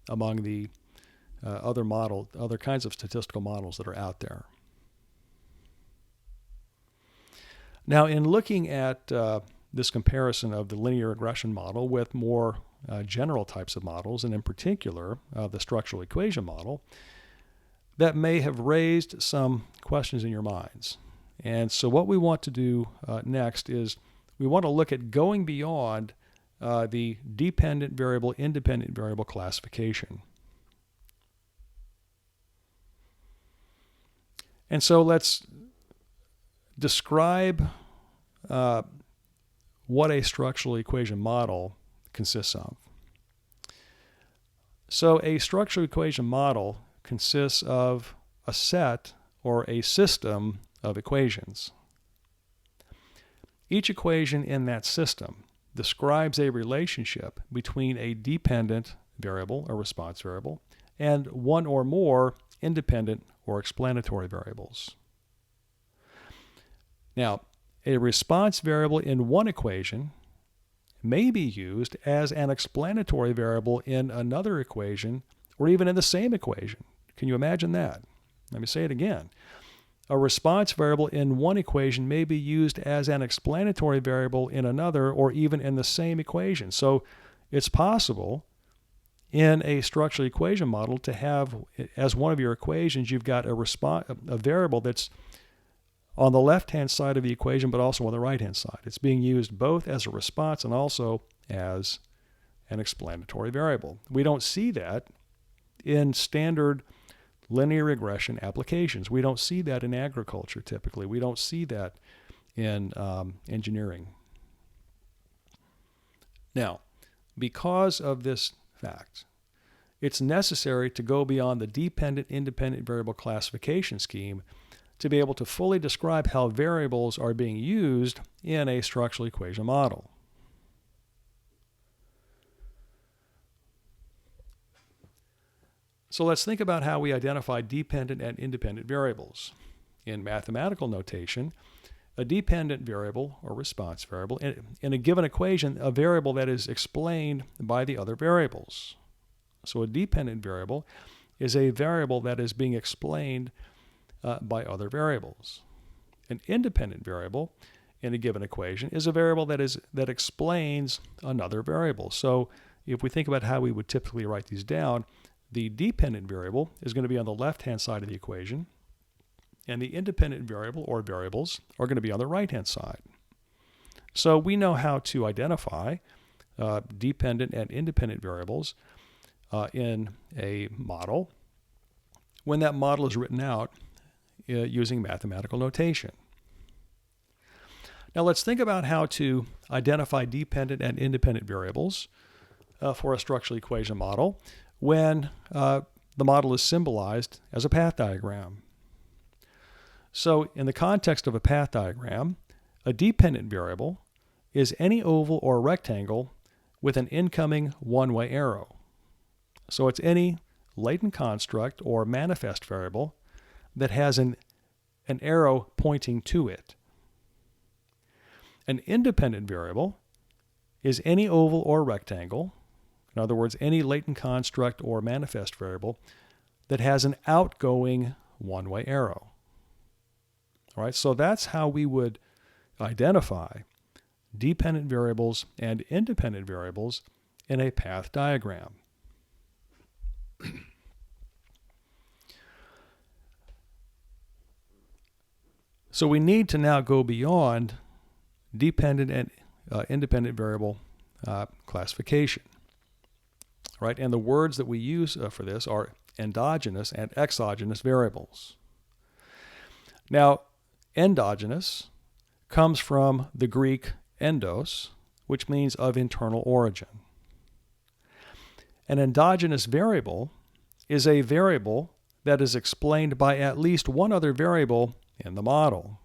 among the other kinds of statistical models that are out there. Now, in looking at this comparison of the linear regression model with more general types of models, and in particular the structural equation model, that may have raised some questions in your minds. And so what we want to do next is we want to look at going beyond the dependent variable, independent variable classification. And so let's describe what a structural equation model consists of. So a structural equation model consists of a set or a system of equations. Each equation in that system describes a relationship between a dependent variable, or response variable, and one or more independent or explanatory variables. Now, a response variable in one equation may be used as an explanatory variable in another equation, or even in the same equation. Can you imagine that? Let me say it again. A response variable in one equation may be used as an explanatory variable in another, or even in the same equation. So it's possible in a structural equation model to have, as one of your equations, you've got a variable that's on the left-hand side of the equation, but also on the right-hand side. It's being used both as a response and also as an explanatory variable. We don't see that in standard linear regression applications. We don't see that in agriculture typically. We don't see that in engineering. Now, because of this fact, it's necessary to go beyond the dependent-independent variable classification scheme to be able to fully describe how variables are being used in a structural equation model. So let's think about how we identify dependent and independent variables. In mathematical notation, a dependent variable or response variable, in a given equation, a variable that is explained by the other variables. So a dependent variable is a variable that is being explained by other variables. An independent variable in a given equation is a variable that explains another variable. So if we think about how we would typically write these down, the dependent variable is going to be on the left-hand side of the equation, and the independent variable or variables are going to be on the right-hand side. So we know how to identify dependent and independent variables in a model when that model is written out using mathematical notation. Now let's think about how to identify dependent and independent variables for a structural equation model when the model is symbolized as a path diagram. So in the context of a path diagram, a dependent variable is any oval or rectangle with an incoming one-way arrow. So it's any latent construct or manifest variable that has an arrow pointing to it. An independent variable is any oval or rectangle, in other words, any latent construct or manifest variable that has an outgoing one-way arrow. All right, so that's how we would identify dependent variables and independent variables in a path diagram. So we need to now go beyond dependent and independent variable classification. Right? And the words that we use for this are endogenous and exogenous variables. Now, endogenous comes from the Greek endos, which means of internal origin. An endogenous variable is a variable that is explained by at least one other variable in the model.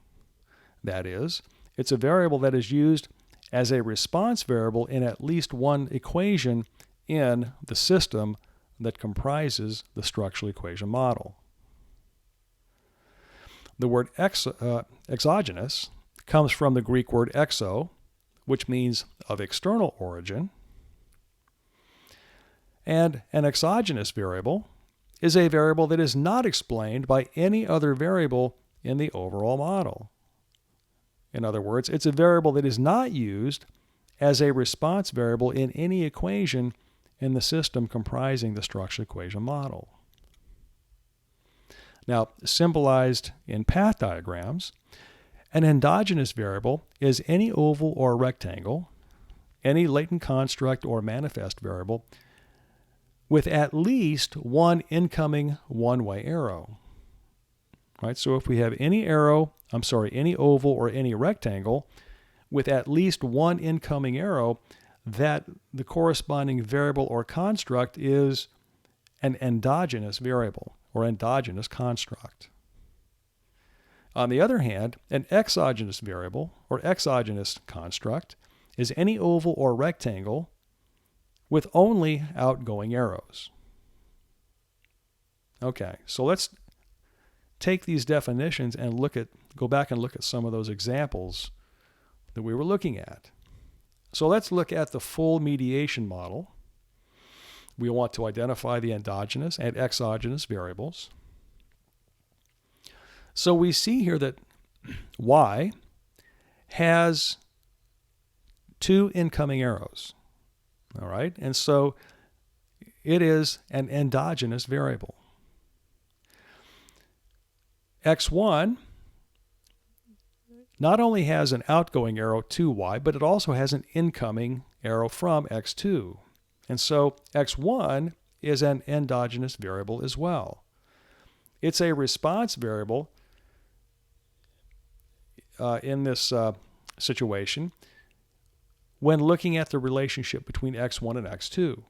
That is, it's a variable that is used as a response variable in at least one equation in the system that comprises the structural equation model. The word exogenous comes from the Greek word exo, which means of external origin. And an exogenous variable is a variable that is not explained by any other variable in the overall model. In other words, it's a variable that is not used as a response variable in any equation in the system comprising the structural equation model. Now, symbolized in path diagrams, An endogenous variable is any oval or rectangle, any latent construct or manifest variable with at least one incoming one-way arrow. Right? So if we have any oval or any rectangle with at least one incoming arrow, that the corresponding variable or construct is an endogenous variable or endogenous construct. On the other hand, an exogenous variable or exogenous construct is any oval or rectangle with only outgoing arrows. Okay, so let's take these definitions and go back and look at some of those examples that we were looking at. So let's look at the full mediation model. We want to identify the endogenous and exogenous variables. So we see here that y has two incoming arrows. All right, and so it is an endogenous variable. x1 not only has an outgoing arrow to y, but it also has an incoming arrow from x2. And so x1 is an endogenous variable as well. It's a response variable in this situation when looking at the relationship between x1 and x2.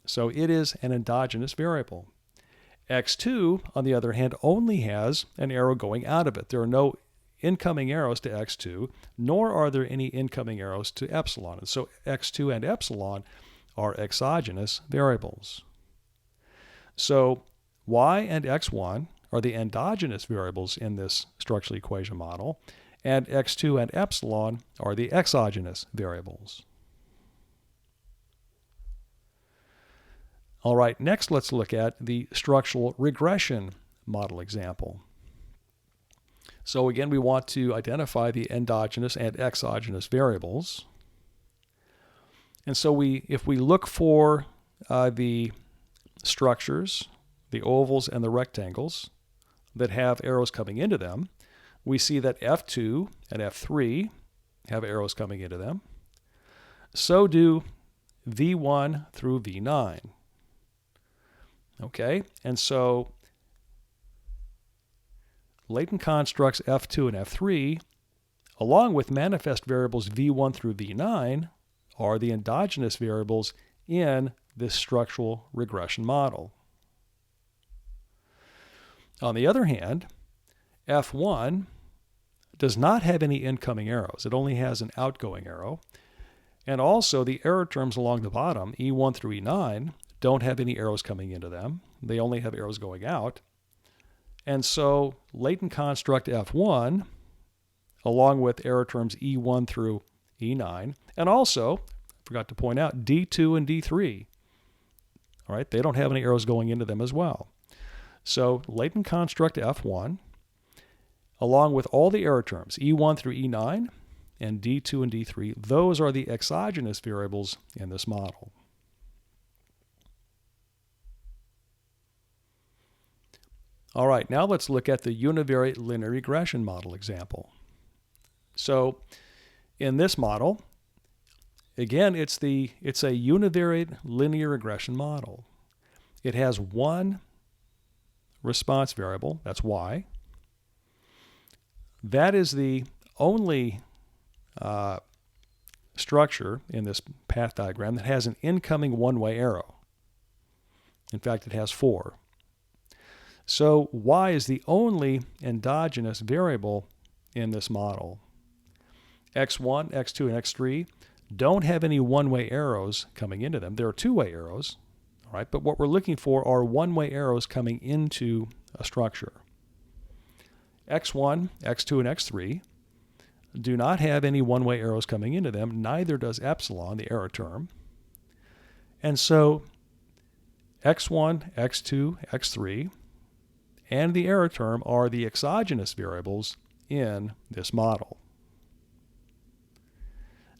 So it is an endogenous variable. x2, on the other hand, only has an arrow going out of it. There are no incoming arrows to x2, nor are there any incoming arrows to epsilon. And so x2 and epsilon are exogenous variables. So y and x1 are the endogenous variables in this structural equation model, and x2 and epsilon are the exogenous variables. All right, next let's look at the structural regression model example. So again, we want to identify the endogenous and exogenous variables. And so if we look for the structures, the ovals and the rectangles that have arrows coming into them, we see that F2 and F3 have arrows coming into them. So do V1 through V9. Okay, and so latent constructs F2 and F3, along with manifest variables V1 through V9, are the endogenous variables in this structural regression model. On the other hand, F1 does not have any incoming arrows. It only has an outgoing arrow. And also the error terms along the bottom, E1 through E9, don't have any arrows coming into them. They only have arrows going out. And so latent construct F1, along with error terms E1 through E9, and also, forgot to point out, D2 and D3, all right, they don't have any arrows going into them as well. So latent construct F1, along with all the error terms, E1 through E9, and D2 and D3, those are the exogenous variables in this model. All right, now let's look at the univariate linear regression model example. So in this model, again, it's a univariate linear regression model. It has one response variable, that's y. That is the only structure in this path diagram that has an incoming one-way arrow. In fact, it has 4. So y is the only endogenous variable in this model. x1, x2, and x3 don't have any one-way arrows coming into them. There are two-way arrows, all right, but what we're looking for are one-way arrows coming into a structure. x1, x2, and x3 do not have any one-way arrows coming into them. Neither does epsilon, the error term. And so x1, x2, x3, and the error term are the exogenous variables in this model.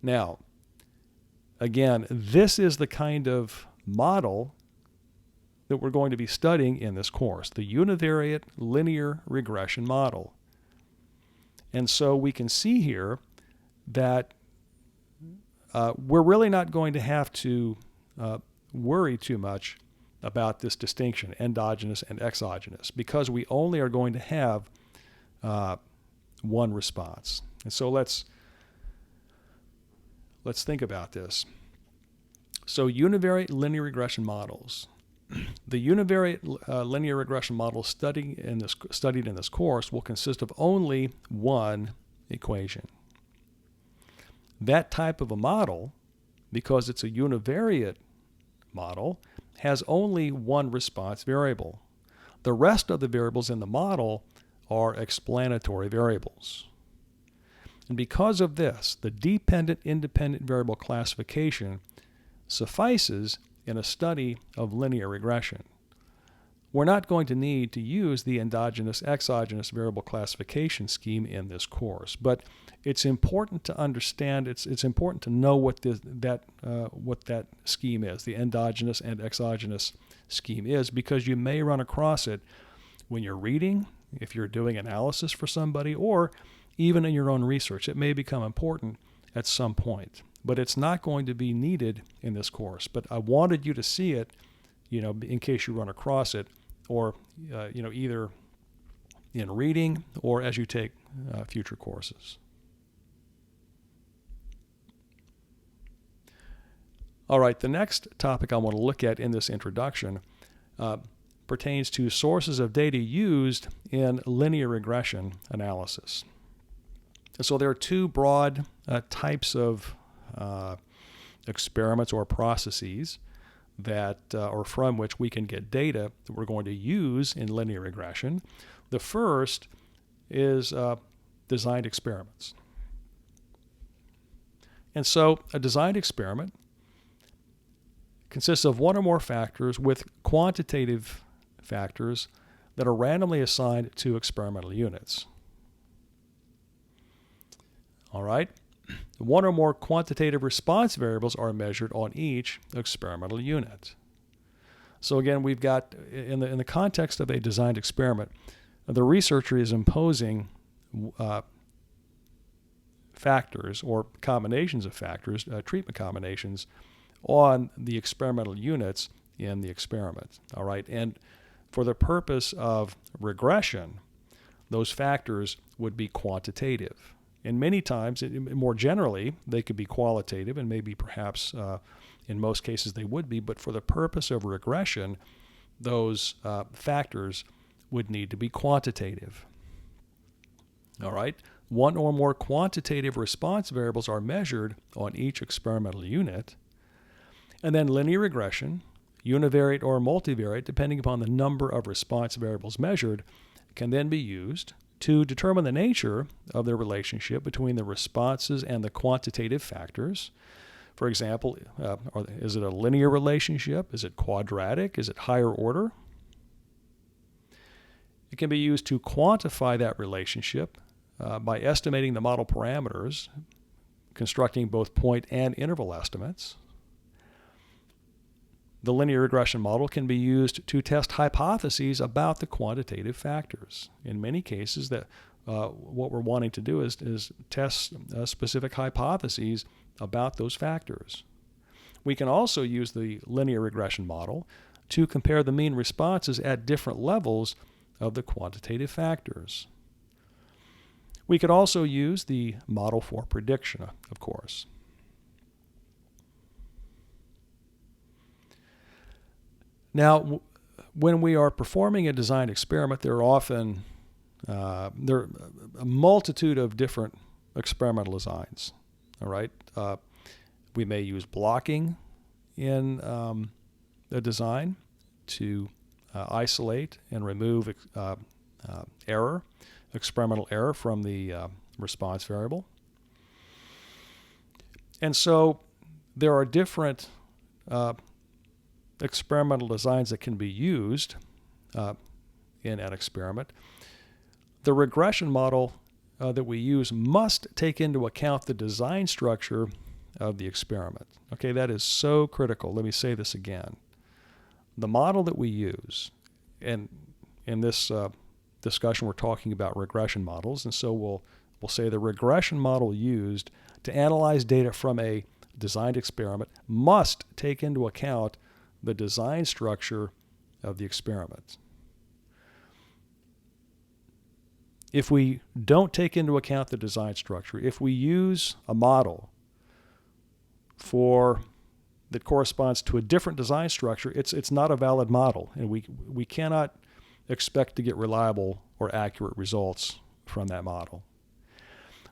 Now, again, this is the kind of model that we're going to be studying in this course, the univariate linear regression model. And so we can see here that we're really not going to have to worry too much about this distinction, endogenous and exogenous, because we only are going to have one response. And so let's think about this. So univariate linear regression models. The univariate linear regression model studied in this course will consist of only one equation. That type of a model, because it's a univariate model, has only one response variable. The rest of the variables in the model are explanatory variables. And because of this, the dependent-independent variable classification suffices in a study of linear regression. We're not going to need to use the endogenous-exogenous variable classification scheme in this course, but it's important to understand, it's important to know what that scheme is, the endogenous and exogenous scheme is, because you may run across it when you're reading, if you're doing analysis for somebody, or even in your own research. It may become important at some point, but it's not going to be needed in this course. But I wanted you to see it, in case you run across it, or either in reading or as you take future courses. All right, the next topic I want to look at in this introduction pertains to sources of data used in linear regression analysis. So there are two broad types of experiments or processes that or from which we can get data that we're going to use in linear regression. The first is designed experiments. And so a designed experiment consists of one or more factors with quantitative factors that are randomly assigned to experimental units. All right? One or more quantitative response variables are measured on each experimental unit. So again, we've got, in the context of a designed experiment, the researcher is imposing factors or combinations of factors, treatment combinations, on the experimental units in the experiment. All right, and for the purpose of regression, those factors would be quantitative. And many times, more generally, they could be qualitative, and maybe perhaps in most cases they would be, but for the purpose of regression, those factors would need to be quantitative. All right, one or more quantitative response variables are measured on each experimental unit, and then linear regression, univariate or multivariate, depending upon the number of response variables measured, can then be used to determine the nature of the relationship between the responses and the quantitative factors. For example, is it a linear relationship? Is it quadratic? Is it higher order? It can be used to quantify that relationship by estimating the model parameters, constructing both point and interval estimates. The linear regression model can be used to test hypotheses about the quantitative factors. In many cases, what we're wanting to do is test specific hypotheses about those factors. We can also use the linear regression model to compare the mean responses at different levels of the quantitative factors. We could also use the model for prediction, of course. Now, when we are performing a designed experiment, there are often a multitude of different experimental designs. All right, we may use blocking in a design to isolate and remove experimental error from the response variable. And so there are different experimental designs that can be used in an experiment. The regression model that we use must take into account the design structure of the experiment. Okay, that is so critical. Let me say this again. The model that we use, and in this discussion we're talking about regression models, and so we'll say the regression model used to analyze data from a designed experiment must take into account the design structure of the experiment. If we don't take into account the design structure, if we use a model that corresponds to a different design structure, it's not a valid model, and we cannot expect to get reliable or accurate results from that model.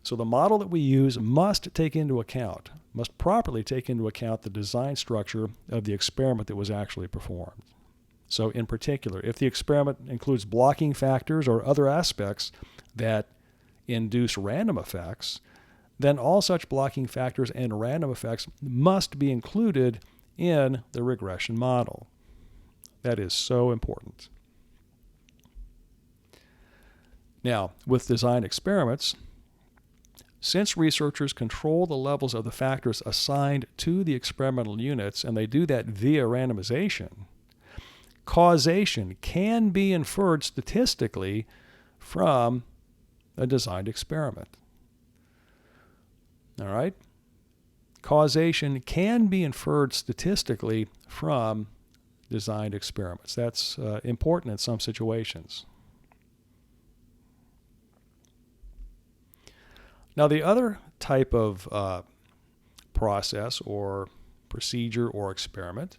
So the model that we use must properly take into account the design structure of the experiment that was actually performed. So in particular, if the experiment includes blocking factors or other aspects that induce random effects, then all such blocking factors and random effects must be included in the regression model. That is so important. Now, with design experiments, since researchers control the levels of the factors assigned to the experimental units, and they do that via randomization, causation can be inferred statistically from a designed experiment. All right? Causation can be inferred statistically from designed experiments. That's important in some situations. Now, the other type of process or procedure or experiment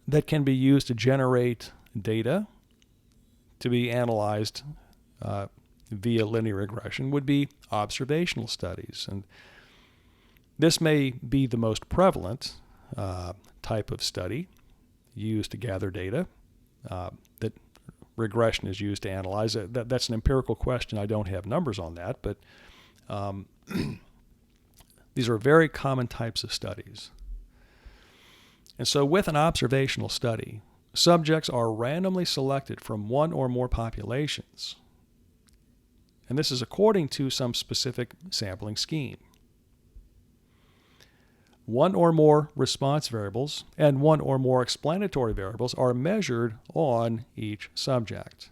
that can be used to generate data to be analyzed via linear regression would be observational studies. And this may be the most prevalent type of study used to gather data that regression is used to analyze. That's an empirical question. I don't have numbers on that, but these are very common types of studies. And so with an observational study, subjects are randomly selected from one or more populations. And this is according to some specific sampling scheme. One or more response variables and one or more explanatory variables are measured on each subject.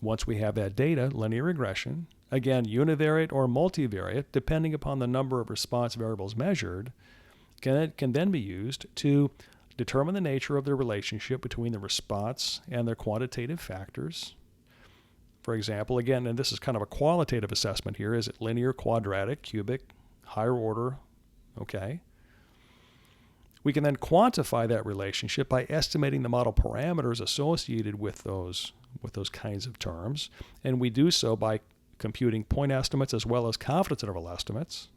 Once we have that data, linear regression, again, univariate or multivariate, depending upon the number of response variables measured, can then be used to determine the nature of the relationship between the response and their quantitative factors. For example, again, and this is kind of a qualitative assessment here, is it linear, quadratic, cubic, higher order? Okay. We can then quantify that relationship by estimating the model parameters associated with those kinds of terms, and we do so by computing point estimates as well as confidence interval estimates.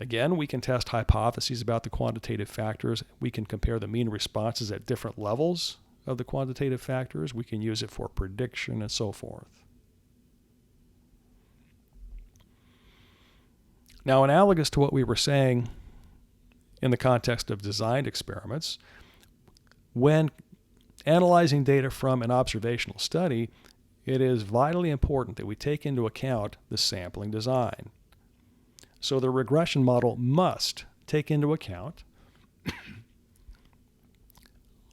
Again, we can test hypotheses about the quantitative factors. We can compare the mean responses at different levels of the quantitative factors. We can use it for prediction and so forth. Now, analogous to what we were saying in the context of designed experiments, when analyzing data from an observational study, it is vitally important that we take into account the sampling design. So the regression model must take into account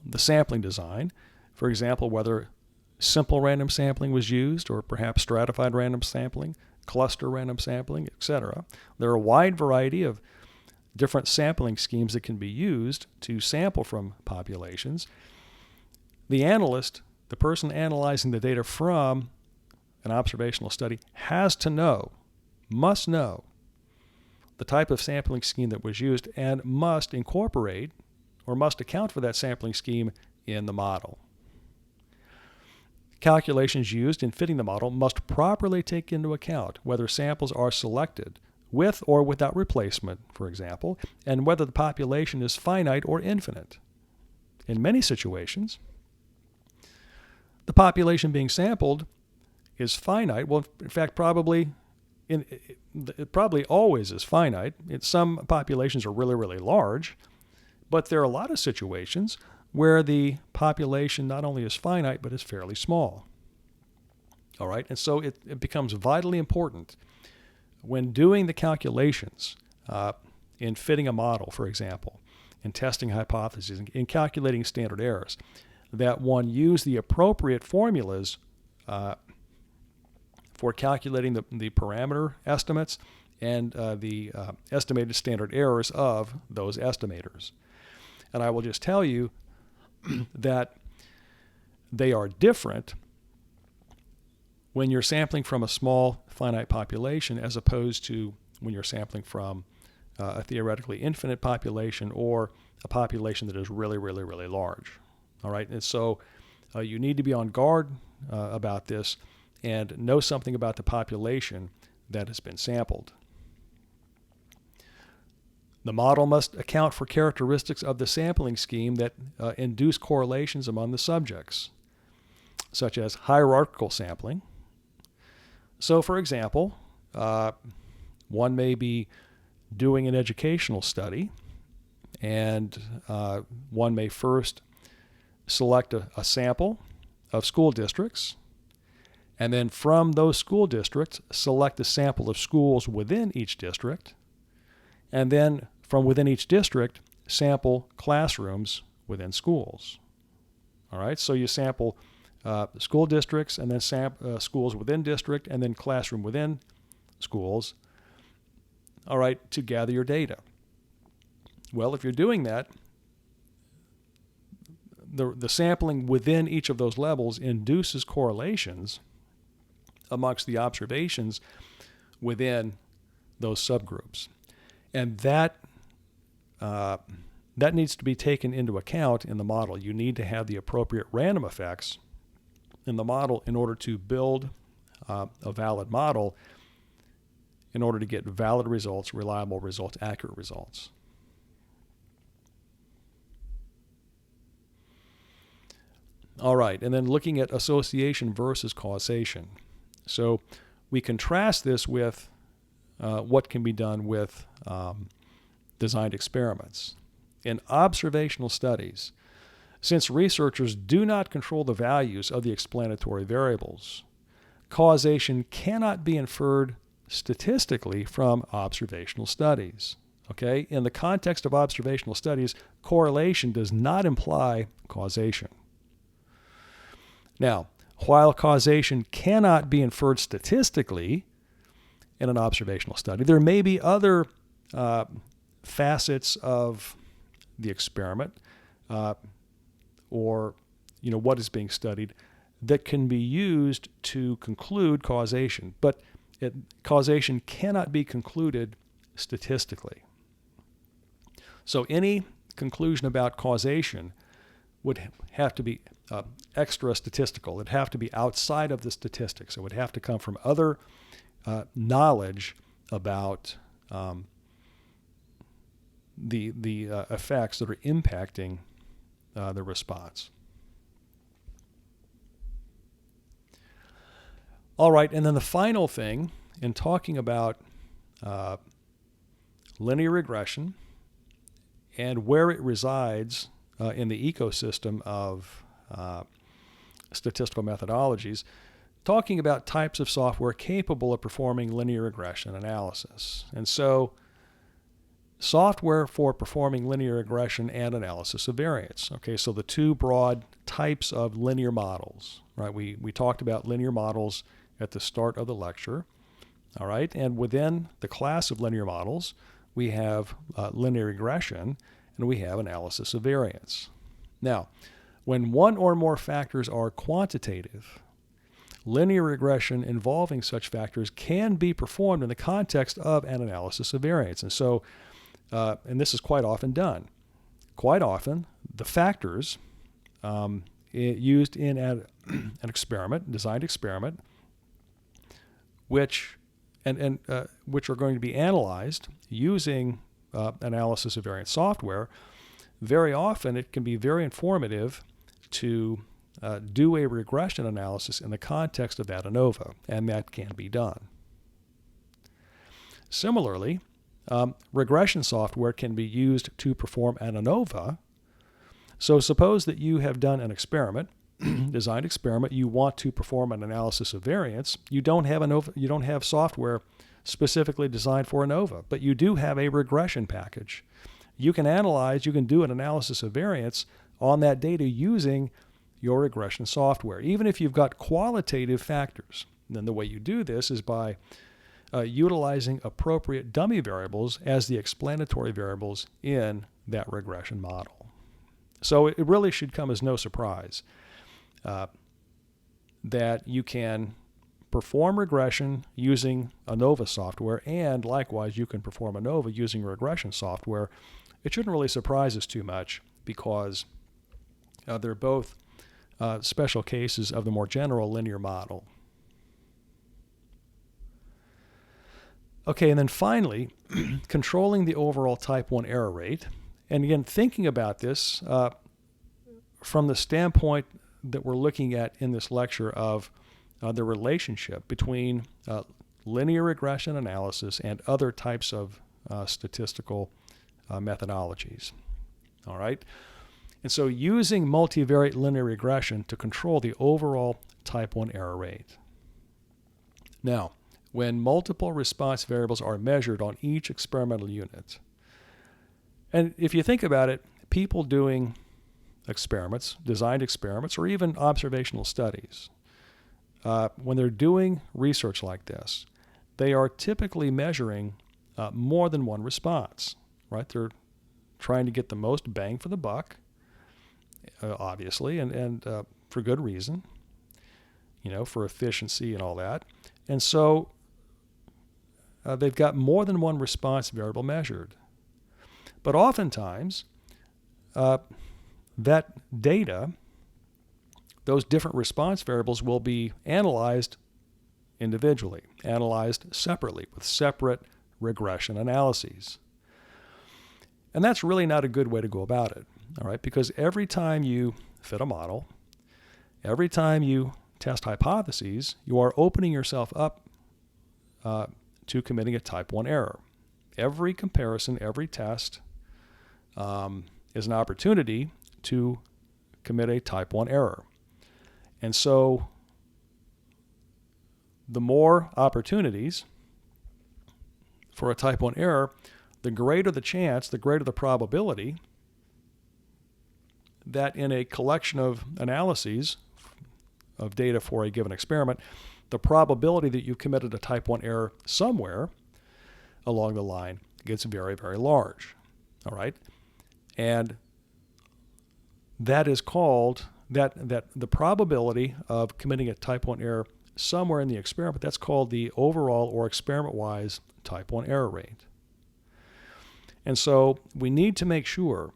the sampling design. For example, whether simple random sampling was used or perhaps stratified random sampling, cluster random sampling, etc. There are a wide variety of different sampling schemes that can be used to sample from populations. The analyst, the person analyzing the data from an observational study, must know the type of sampling scheme that was used and must incorporate or must account for that sampling scheme in the model. Calculations used in fitting the model must properly take into account whether samples are selected with or without replacement, for example, and whether the population is finite or infinite. In many situations, the population being sampled is finite. Well, in fact, it probably always is finite. Some populations are really, really large, but there are a lot of situations where the population not only is finite, but is fairly small. All right, and so it becomes vitally important when doing the calculations in fitting a model, for example, in testing hypotheses, in calculating standard errors, that one use the appropriate formulas for calculating the parameter estimates and the estimated standard errors of those estimators. And I will just tell you that they are different when you're sampling from a small finite population as opposed to when you're sampling from a theoretically infinite population or a population that is really, really, really large. All right, and so you need to be on guard about this and know something about the population that has been sampled. The model must account for characteristics of the sampling scheme that induce correlations among the subjects, such as hierarchical sampling. So, for example, one may be doing an educational study, and one may first select a sample of school districts, and then from those school districts, select a sample of schools within each district, and then from within each district, sample classrooms within schools. All right, so you sample school districts, and then schools within district, and then classroom within schools, all right, to gather your data. Well, if you're doing that, the sampling within each of those levels induces correlations amongst the observations within those subgroups. And that needs to be taken into account in the model. You need to have the appropriate random effects in the model in order to build a valid model, in order to get valid results, reliable results, accurate results. All right, and then looking at association versus causation. So we contrast this with what can be done with designed experiments. In observational studies, since researchers do not control the values of the explanatory variables, causation cannot be inferred statistically from observational studies. Okay? In the context of observational studies, correlation does not imply causation. Now, while causation cannot be inferred statistically in an observational study, there may be other facets of the experiment or what is being studied that can be used to conclude causation, but causation cannot be concluded statistically. So any conclusion about causation would have to be extra statistical. It'd have to be outside of the statistics. It would have to come from other knowledge about the effects that are impacting the response. All right, and then the final thing in talking about linear regression and where it resides in the ecosystem of statistical methodologies, talking about types of software capable of performing linear regression analysis. And so software for performing linear regression and analysis of variance. Okay, so the two broad types of linear models, right? We talked about linear models at the start of the lecture, all right? And within the class of linear models, we have linear regression and we have analysis of variance. Now, when one or more factors are quantitative, linear regression involving such factors can be performed in the context of an analysis of variance. And so, and this is quite often done. Quite often, the factors used in an experiment, designed experiment, which are going to be analyzed using analysis of variance software, very often it can be very informative to do a regression analysis in the context of that ANOVA, and that can be done. Similarly, regression software can be used to perform an ANOVA. So suppose that you have done an experiment, designed experiment, you want to perform an analysis of variance. You don't have software specifically designed for ANOVA, but you do have a regression package. You can do an analysis of variance on that data using your regression software, even if you've got qualitative factors. then the way you do this is by utilizing appropriate dummy variables as the explanatory variables in that regression model. So it really should come as no surprise that you can perform regression using ANOVA software, and likewise you can perform ANOVA using regression software. It shouldn't really surprise us too much because they're both special cases of the more general linear model. Okay, and then finally, controlling the overall type 1 error rate. And again, thinking about this from the standpoint that we're looking at in this lecture of the relationship between linear regression analysis and other types of statistical methodologies. All right? And so using multivariate linear regression to control the overall type 1 error rate. Now, when multiple response variables are measured on each experimental unit, and if you think about it, people doing experiments, designed experiments, or even observational studies, when they're doing research like this, they are typically measuring more than one response, right? They're trying to get the most bang for the buck, obviously, and for good reason, for efficiency and all that. And so they've got more than one response variable measured. But oftentimes, that data, those different response variables will be analyzed individually, analyzed separately with separate regression analyses. And that's really not a good way to go about it, all right? Because every time you fit a model, every time you test hypotheses, you are opening yourself up to committing a type 1 error. Every comparison, every test is an opportunity to commit a type 1 error. And so the more opportunities for a type 1 error, the greater the chance, the greater the probability that in a collection of analyses of data for a given experiment, the probability that you've committed a type 1 error somewhere along the line gets very, very large. All right? And that is called, that the probability of committing a type 1 error somewhere in the experiment, that's called the overall or experiment-wise type 1 error rate. And so we need to make sure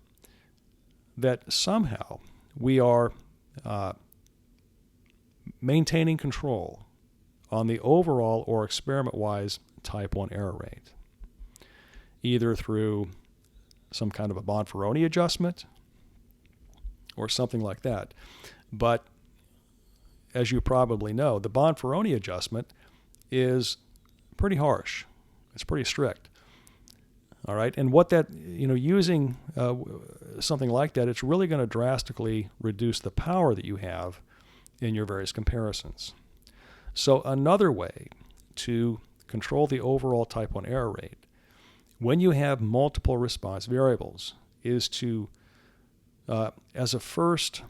that somehow we are maintaining control on the overall or experiment-wise type 1 error rate, either through some kind of a Bonferroni adjustment or something like that. But as you probably know, the Bonferroni adjustment is pretty harsh. It's pretty strict. All right, and what that, using something like that, it's really going to drastically reduce the power that you have in your various comparisons. So another way to control the overall type 1 error rate when you have multiple response variables is to, as a first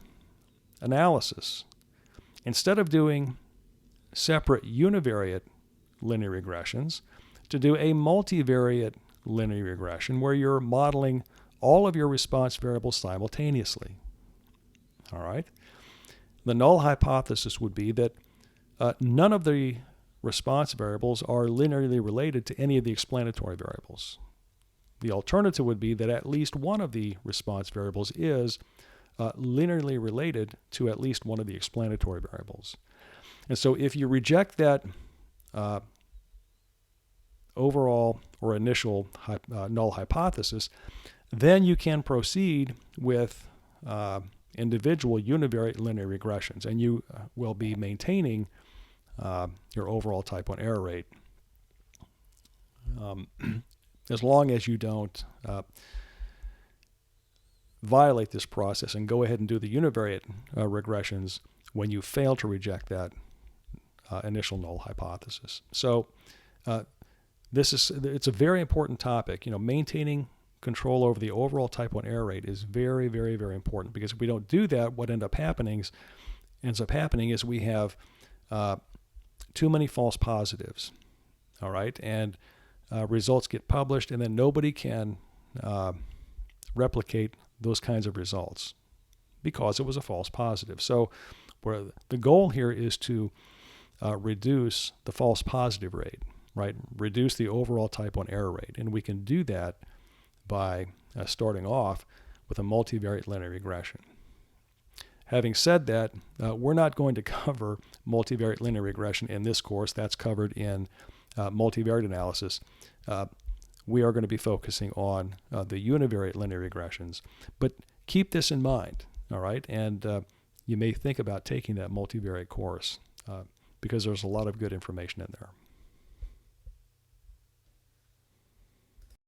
analysis, instead of doing separate univariate linear regressions, to do a multivariate linear regression where you're modeling all of your response variables simultaneously. All right? The null hypothesis would be that none of the response variables are linearly related to any of the explanatory variables. The alternative would be that at least one of the response variables is linearly related to at least one of the explanatory variables. And so if you reject that overall or initial null hypothesis, then you can proceed with individual univariate linear regressions, and you will be maintaining your overall type 1 error rate as long as you don't violate this process and go ahead and do the univariate regressions when you fail to reject that initial null hypothesis. So it's a very important topic. Maintaining control over the overall type 1 error rate is very, very, very important, because if we don't do that, what ends up happening is we have too many false positives, all right, and results get published, and then nobody can replicate those kinds of results because it was a false positive. So where the goal here is to reduce the false positive rate, right? Reduce the overall type 1 error rate. And we can do that by starting off with a multivariate linear regression. Having said that, we're not going to cover multivariate linear regression in this course. That's covered in multivariate analysis. We are going to be focusing on the univariate linear regressions. But keep this in mind, all right? And you may think about taking that multivariate course because there's a lot of good information in there.